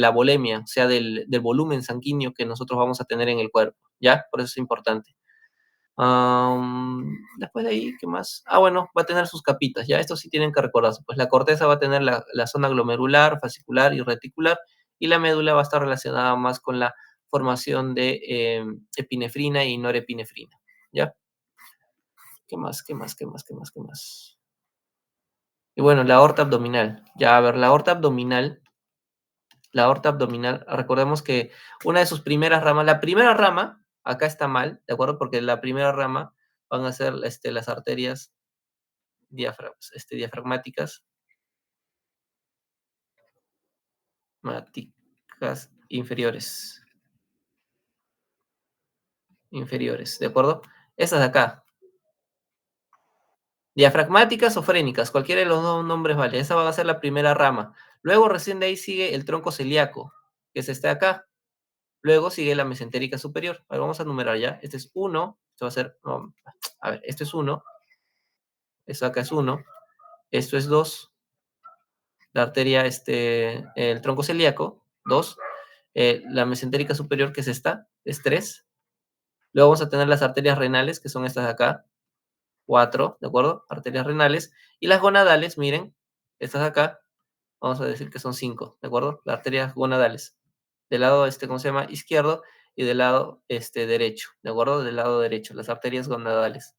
la volemia, o sea, del volumen sanguíneo que nosotros vamos a tener en el cuerpo, ¿ya? Por eso es importante. Después de ahí, ¿qué más? Bueno, va a tener sus capitas, ya esto sí tienen que recordarse. Pues la corteza va a tener la zona glomerular, fascicular y reticular, y la médula va a estar relacionada más con la formación de epinefrina y norepinefrina, ¿ya? ¿Qué más? Y bueno, la aorta abdominal. Ya, a ver, la aorta abdominal, recordemos que una de sus primeras ramas, la primera rama, acá está mal, ¿de acuerdo? Porque la primera rama van a ser las arterias diafragmáticas inferiores, ¿de acuerdo? Esas de acá. Diafragmáticas o frénicas, cualquiera de los dos nombres vale. Esa va a ser la primera rama. Luego recién de ahí sigue el tronco celíaco, que es este de acá. Luego sigue la mesentérica superior. A ver, vamos a numerar ya. Este es 1. Esto va a ser... No, a ver, esto es 1. Esto acá es 1. Esto es 2. La arteria, el tronco celíaco, 2. La mesentérica superior, que es esta, es 3. Luego vamos a tener las arterias renales, que son estas de acá, 4, ¿de acuerdo? Arterias renales. Y las gonadales, miren, estas de acá, vamos a decir que son 5, ¿de acuerdo? Las arterias gonadales. Del lado, ¿cómo se llama? Izquierdo, y del lado, derecho, ¿de acuerdo? Del lado derecho, las arterias gonadales.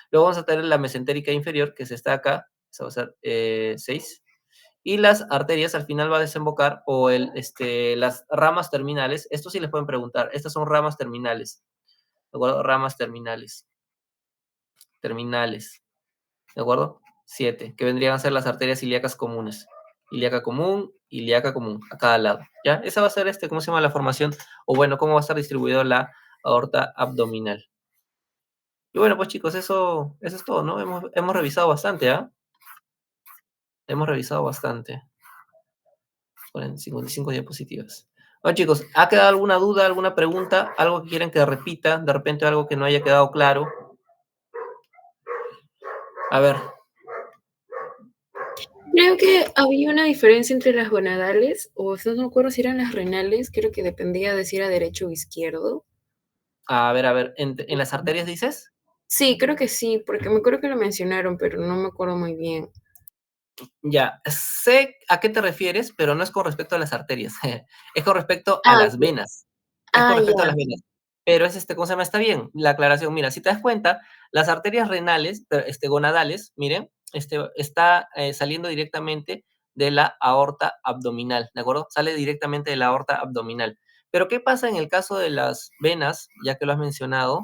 Luego vamos a tener la mesentérica inferior, que es esta de acá, esa va a ser 6. Y las arterias al final va a desembocar, o las ramas terminales, esto sí les pueden preguntar, estas son ramas terminales, ¿de acuerdo? Ramas terminales, ¿de acuerdo? 7, que vendrían a ser las arterias ilíacas comunes. Ilíaca común, a cada lado, ¿ya? Esa va a ser, ¿cómo se llama la formación? O bueno, cómo va a estar distribuida la aorta abdominal. Y bueno, pues chicos, eso es todo, ¿no? Hemos revisado bastante, ¿ah? Hemos revisado bastante. Con 55 diapositivas. Bueno, chicos, ¿ha quedado alguna duda, alguna pregunta? ¿Algo que quieren que repita? De repente algo que no haya quedado claro. A ver. Creo que había una diferencia entre las gonadales, o no me acuerdo si eran las renales, creo que dependía de si era derecho o izquierdo. A ver, ¿en las arterias dices? Sí, creo que sí, porque me acuerdo que lo mencionaron, pero no me acuerdo muy bien. Ya, sé a qué te refieres, pero no es con respecto a las arterias. Es con respecto a Ah, las venas. Es con respecto a las venas. Pero ¿cómo se llama? Está bien, la aclaración. Mira, si te das cuenta, las arterias renales, gonadales, miren, está saliendo directamente de la aorta abdominal, ¿de acuerdo? Sale directamente de la aorta abdominal. Pero ¿qué pasa en el caso de las venas, ya que lo has mencionado?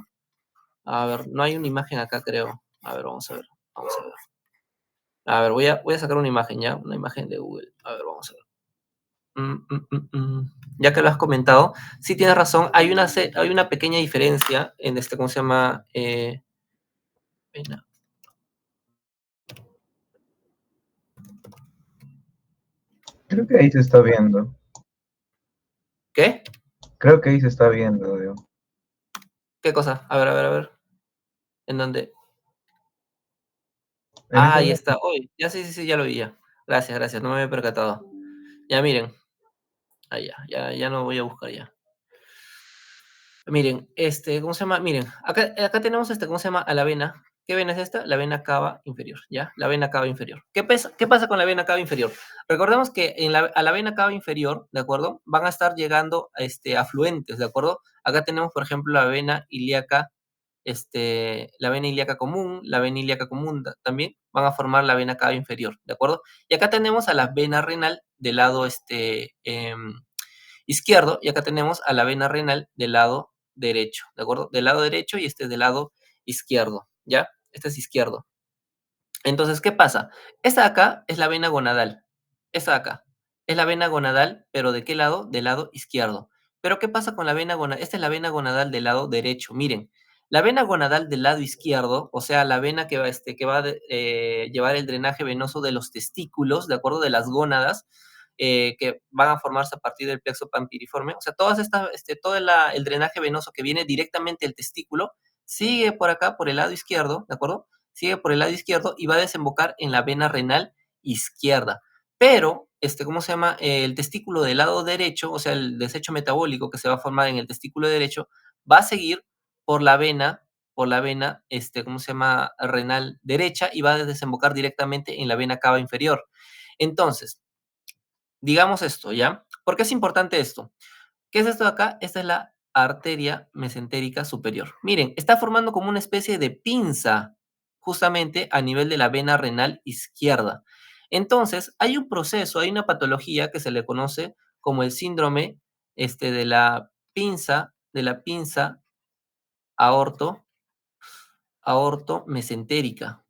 A ver, no hay una imagen acá, creo. A ver, vamos a ver. A ver, voy a sacar una imagen ya, una imagen de Google. A ver, vamos a ver. Ya que lo has comentado, sí tienes razón, hay una pequeña diferencia en ¿cómo se llama? Vena. Creo que ahí se está viendo. ¿Qué? Creo que ahí se está viendo, digo. ¿Qué cosa? A ver. ¿En dónde? En esa Ahí está. Hoy. Ya sí, ya lo vi ya. Gracias, no me había percatado. Ya miren. Ah, ya no voy a buscar ya. Miren, ¿cómo se llama? Miren, acá tenemos ¿cómo se llama? A la vena. ¿Qué vena es esta? La vena cava inferior, ¿ya? La vena cava inferior. ¿Qué pasa con la vena cava inferior? Recordemos que a la vena cava inferior, ¿de acuerdo? Van a estar llegando afluentes, ¿de acuerdo? Acá tenemos, por ejemplo, la vena ilíaca común, la vena ilíaca común también van a formar la vena cava inferior, ¿de acuerdo? Y acá tenemos a la vena renal del lado izquierdo, y acá tenemos a la vena renal del lado derecho, ¿de acuerdo? Del lado derecho y este es del lado izquierdo, ¿ya? Este es izquierdo. Entonces, ¿qué pasa? Esta de acá es la vena gonadal. Esta de acá es la vena gonadal, pero ¿de qué lado? Del lado izquierdo. Pero ¿qué pasa con la vena gonadal? Esta es la vena gonadal del lado derecho. Miren, la vena gonadal del lado izquierdo, o sea, la vena que va a llevar el drenaje venoso de los testículos, ¿de acuerdo? De las gónadas, que van a formarse a partir del plexo pampiriforme. O sea, todo el drenaje venoso que viene directamente del testículo sigue por acá, por el lado izquierdo, ¿de acuerdo? Sigue por el lado izquierdo y va a desembocar en la vena renal izquierda. Pero, ¿cómo se llama? El testículo del lado derecho, o sea, el desecho metabólico que se va a formar en el testículo derecho, va a seguir por la vena, ¿cómo se llama? Renal derecha y va a desembocar directamente en la vena cava inferior. Entonces, digamos esto, ¿ya? ¿Por qué es importante esto? ¿Qué es esto de acá? Esta es la arteria mesentérica superior. Miren, está formando como una especie de pinza justamente a nivel de la vena renal izquierda. Entonces, hay un proceso, hay una patología que se le conoce como el síndrome de la pinza aorto mesentérica.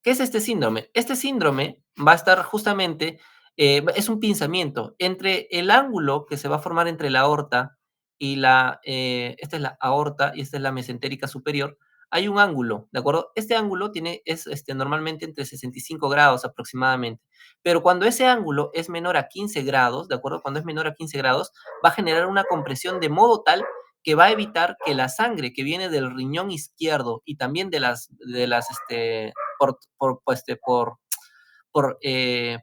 ¿Qué es este síndrome? Este síndrome va a estar justamente, es un pinzamiento entre el ángulo que se va a formar entre la aorta y esta es la aorta y esta es la mesentérica superior. Hay un ángulo, ¿de acuerdo? Este ángulo es normalmente entre 65 grados aproximadamente, pero cuando ese ángulo es menor a 15 grados, ¿de acuerdo? Cuando es menor a 15 grados, va a generar una compresión de modo tal que va a evitar que la sangre que viene del riñón izquierdo y también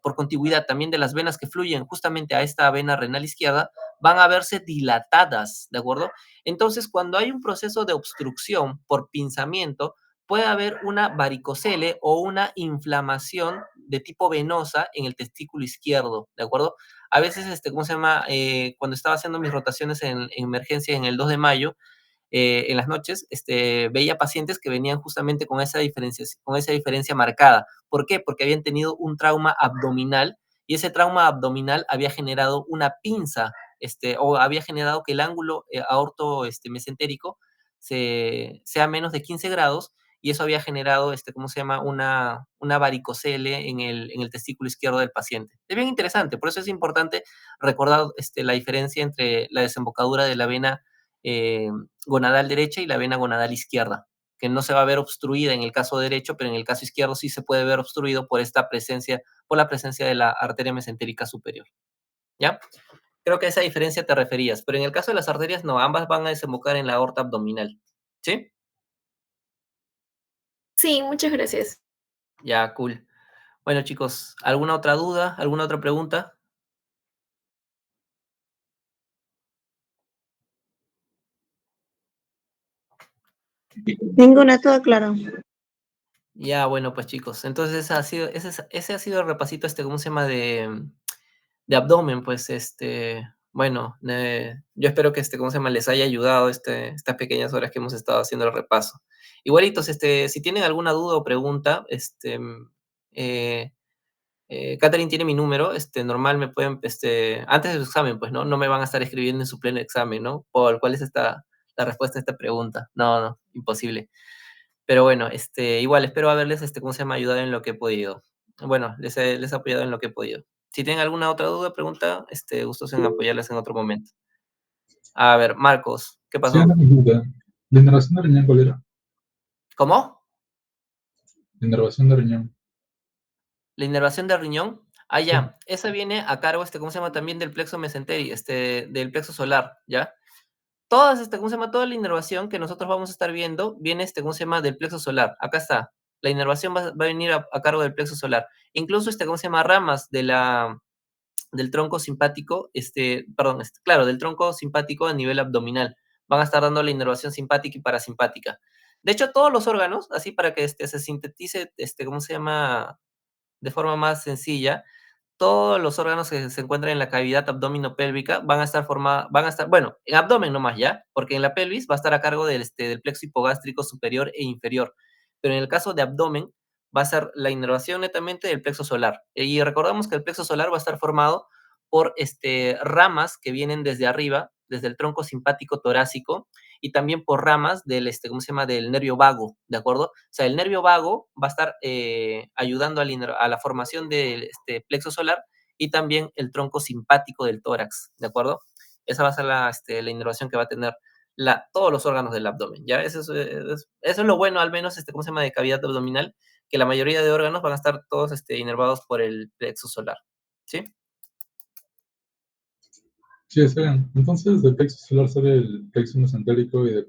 por contigüidad también de las venas que fluyen justamente a esta vena renal izquierda, van a verse dilatadas, ¿de acuerdo? Entonces, cuando hay un proceso de obstrucción por pinzamiento, puede haber una varicocele o una inflamación de tipo venosa en el testículo izquierdo, ¿de acuerdo? A veces, ¿cómo se llama? Cuando estaba haciendo mis rotaciones en emergencia en el 2 de mayo, en las noches, veía pacientes que venían justamente con esa diferencia marcada. ¿Por qué? Porque habían tenido un trauma abdominal y ese trauma abdominal había generado una pinza, o había generado que el ángulo aorto mesentérico sea menos de 15 grados y eso había generado, ¿cómo se llama? Una varicocele en el testículo izquierdo del paciente. Es bien interesante, por eso es importante recordar la diferencia entre la desembocadura de la vena gonadal derecha y la vena gonadal izquierda, que no se va a ver obstruida en el caso derecho, pero en el caso izquierdo sí se puede ver obstruido por la presencia de la arteria mesentérica superior. ¿Ya? Creo que a esa diferencia te referías, pero en el caso de las arterias no, ambas van a desembocar en la aorta abdominal. ¿Sí? Sí, muchas gracias. Ya, cool. Bueno, chicos, ¿alguna otra duda? ¿Alguna otra pregunta? Ninguna, todo claro. Ya, bueno, pues chicos, entonces ese ha sido el repasito, ¿cómo se llama? De abdomen, pues, bueno, yo espero que, ¿cómo se llama? Les haya ayudado estas pequeñas horas que hemos estado haciendo el repaso. Igualitos, si tienen alguna duda o pregunta, eh, Catherine tiene mi número, normal me pueden, antes de su examen, pues, ¿no? No me van a estar escribiendo en su pleno examen, ¿no? ¿Cuál es la respuesta a esta pregunta? No, imposible. Pero bueno, igual espero haberles, ¿cómo se llama? Ayudado en lo que he podido. Bueno, les he apoyado en lo que he podido. Si tienen alguna otra duda, pregunta, gustos en apoyarles en otro momento. A ver, Marcos, ¿qué Sí, pasó? una pregunta. ¿La inervación de riñón cuál era? ¿Cómo? La inervación de riñón. La inervación del riñón. Ah, Sí. ya. Esa viene a cargo, ¿cómo se llama? También del plexo mesenteri, del plexo solar, ¿ya? ¿Cómo se llama? Toda la inervación que nosotros vamos a estar viendo viene, ¿cómo se llama? Del plexo solar. Acá está. La inervación va a venir a cargo del plexo solar. Incluso, ¿cómo se llama? Ramas del tronco simpático, claro, del tronco simpático a nivel abdominal. Van a estar dando la inervación simpática y parasimpática. De hecho, todos los órganos, así para que se sintetice, ¿cómo se llama? De forma más sencilla, todos los órganos que se encuentran en la cavidad abdominopélvica van a estar bueno, en abdomen nomás ya, porque en la pelvis va a estar a cargo del plexo hipogástrico superior e inferior. Pero en el caso de abdomen, va a ser la inervación netamente del plexo solar. Y recordamos que el plexo solar va a estar formado por ramas que vienen desde arriba, desde el tronco simpático torácico, y también por ramas ¿cómo se llama? Del nervio vago, ¿de acuerdo? O sea, el nervio vago va a estar ayudando a la formación del plexo solar y también el tronco simpático del tórax, ¿de acuerdo? Esa va a ser la inervación que va a tener todos los órganos del abdomen, ¿ya? Eso es lo bueno, al menos, ¿cómo se llama? De cavidad abdominal, que la mayoría de órganos van a estar todos inervados por el plexo solar, ¿sí? Sí, está bien. Entonces, del plexo solar sale el plexo mesentérico y del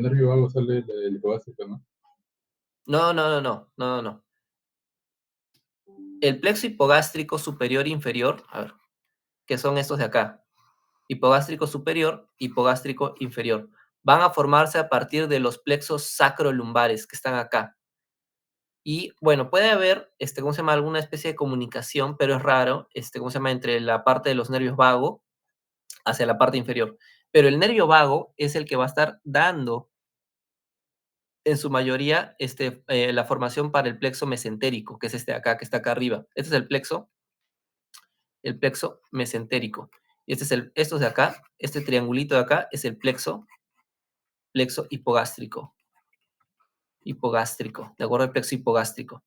nervio vago sale el hipogástrico, ¿no? No. El plexo hipogástrico superior e inferior, a ver, que son estos de acá, hipogástrico superior, hipogástrico inferior, van a formarse a partir de los plexos sacrolumbares que están acá. Y bueno, puede haber, ¿cómo se llama? Alguna especie de comunicación, pero es raro, ¿cómo se llama? Entre la parte de los nervios vago hacia la parte inferior. Pero el nervio vago es el que va a estar dando, en su mayoría, la formación para el plexo mesentérico, que es este de acá, que está acá arriba. Este es el plexo mesentérico. Y estos de acá, este triangulito de acá, es el plexo hipogástrico. ¿De acuerdo? El plexo hipogástrico.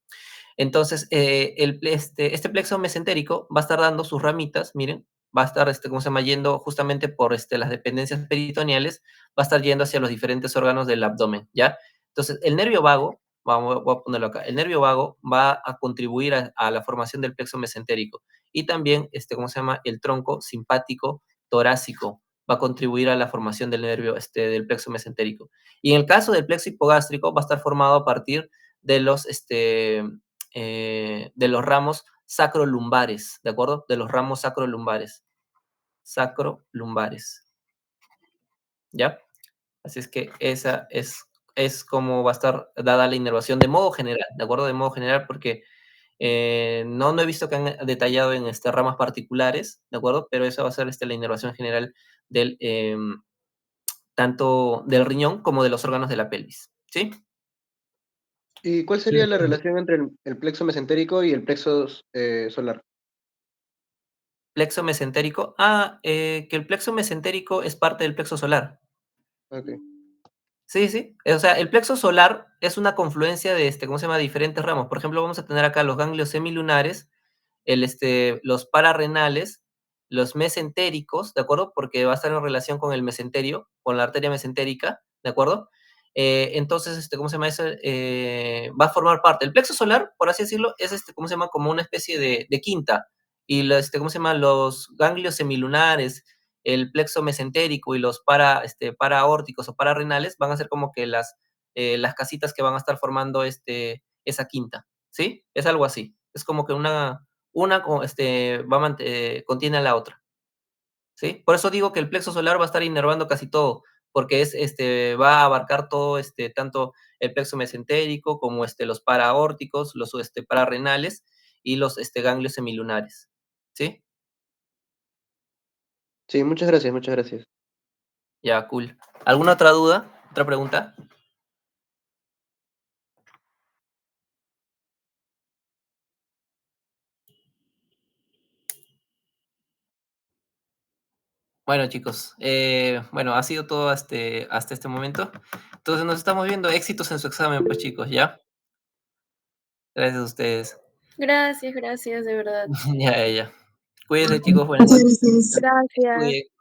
Entonces, este plexo mesentérico va a estar dando sus ramitas, miren, va a estar, ¿cómo se llama? Yendo justamente por las dependencias peritoneales, va a estar yendo hacia los diferentes órganos del abdomen, ¿ya? Entonces, el nervio vago, voy a ponerlo acá, el nervio vago va a contribuir a la formación del plexo mesentérico y también, ¿cómo se llama? El tronco simpático torácico va a contribuir a la formación del nervio, del plexo mesentérico. Y en el caso del plexo hipogástrico, va a estar formado a partir de los ramos sacrolumbares, ¿de acuerdo? De los ramos sacrolumbares. ¿Ya? Así es que esa es como va a estar dada la inervación de modo general, ¿de acuerdo? De modo general, porque no he visto que han detallado en ramas particulares, ¿de acuerdo? Pero esa va a ser la inervación general tanto del riñón como de los órganos de la pelvis, ¿sí? ¿Y cuál Sí, sería la está bien. relación entre el plexo mesentérico y el plexo solar? Plexo mesentérico. Que el plexo mesentérico es parte del plexo solar. Ok. Sí, sí. O sea, el plexo solar es una confluencia de, ¿cómo se llama? Diferentes ramos. Por ejemplo, vamos a tener acá los ganglios semilunares, los pararrenales, los mesentéricos, ¿de acuerdo? Porque va a estar en relación con el mesenterio, con la arteria mesentérica, ¿de acuerdo? Entonces, ¿cómo se llama eso? Va a formar parte. El plexo solar, por así decirlo, es, ¿cómo se llama? Como una especie de quinta. Y, ¿cómo se llama? Los ganglios semilunares, el plexo mesentérico y los paraórticos o pararrenales van a ser como que las casitas que van a estar formando esa quinta, ¿sí? Es algo así. Es como que una contiene a la otra, ¿sí? Por eso digo que el plexo solar va a estar inervando casi todo, porque va a abarcar todo, tanto el plexo mesentérico como los paraórticos, los pararrenales y los ganglios semilunares, ¿sí? Sí, muchas gracias, muchas gracias. Ya, cool. ¿Alguna otra duda? ¿Otra pregunta? Bueno, chicos, bueno, ha sido todo hasta este momento. Entonces nos estamos viendo. Éxitos en su examen, pues, chicos, ¿ya? Gracias a ustedes. Gracias, de verdad. Ya. Cuídense, chicos. Buenas noches. Muchas gracias. Gracias. Cuídense.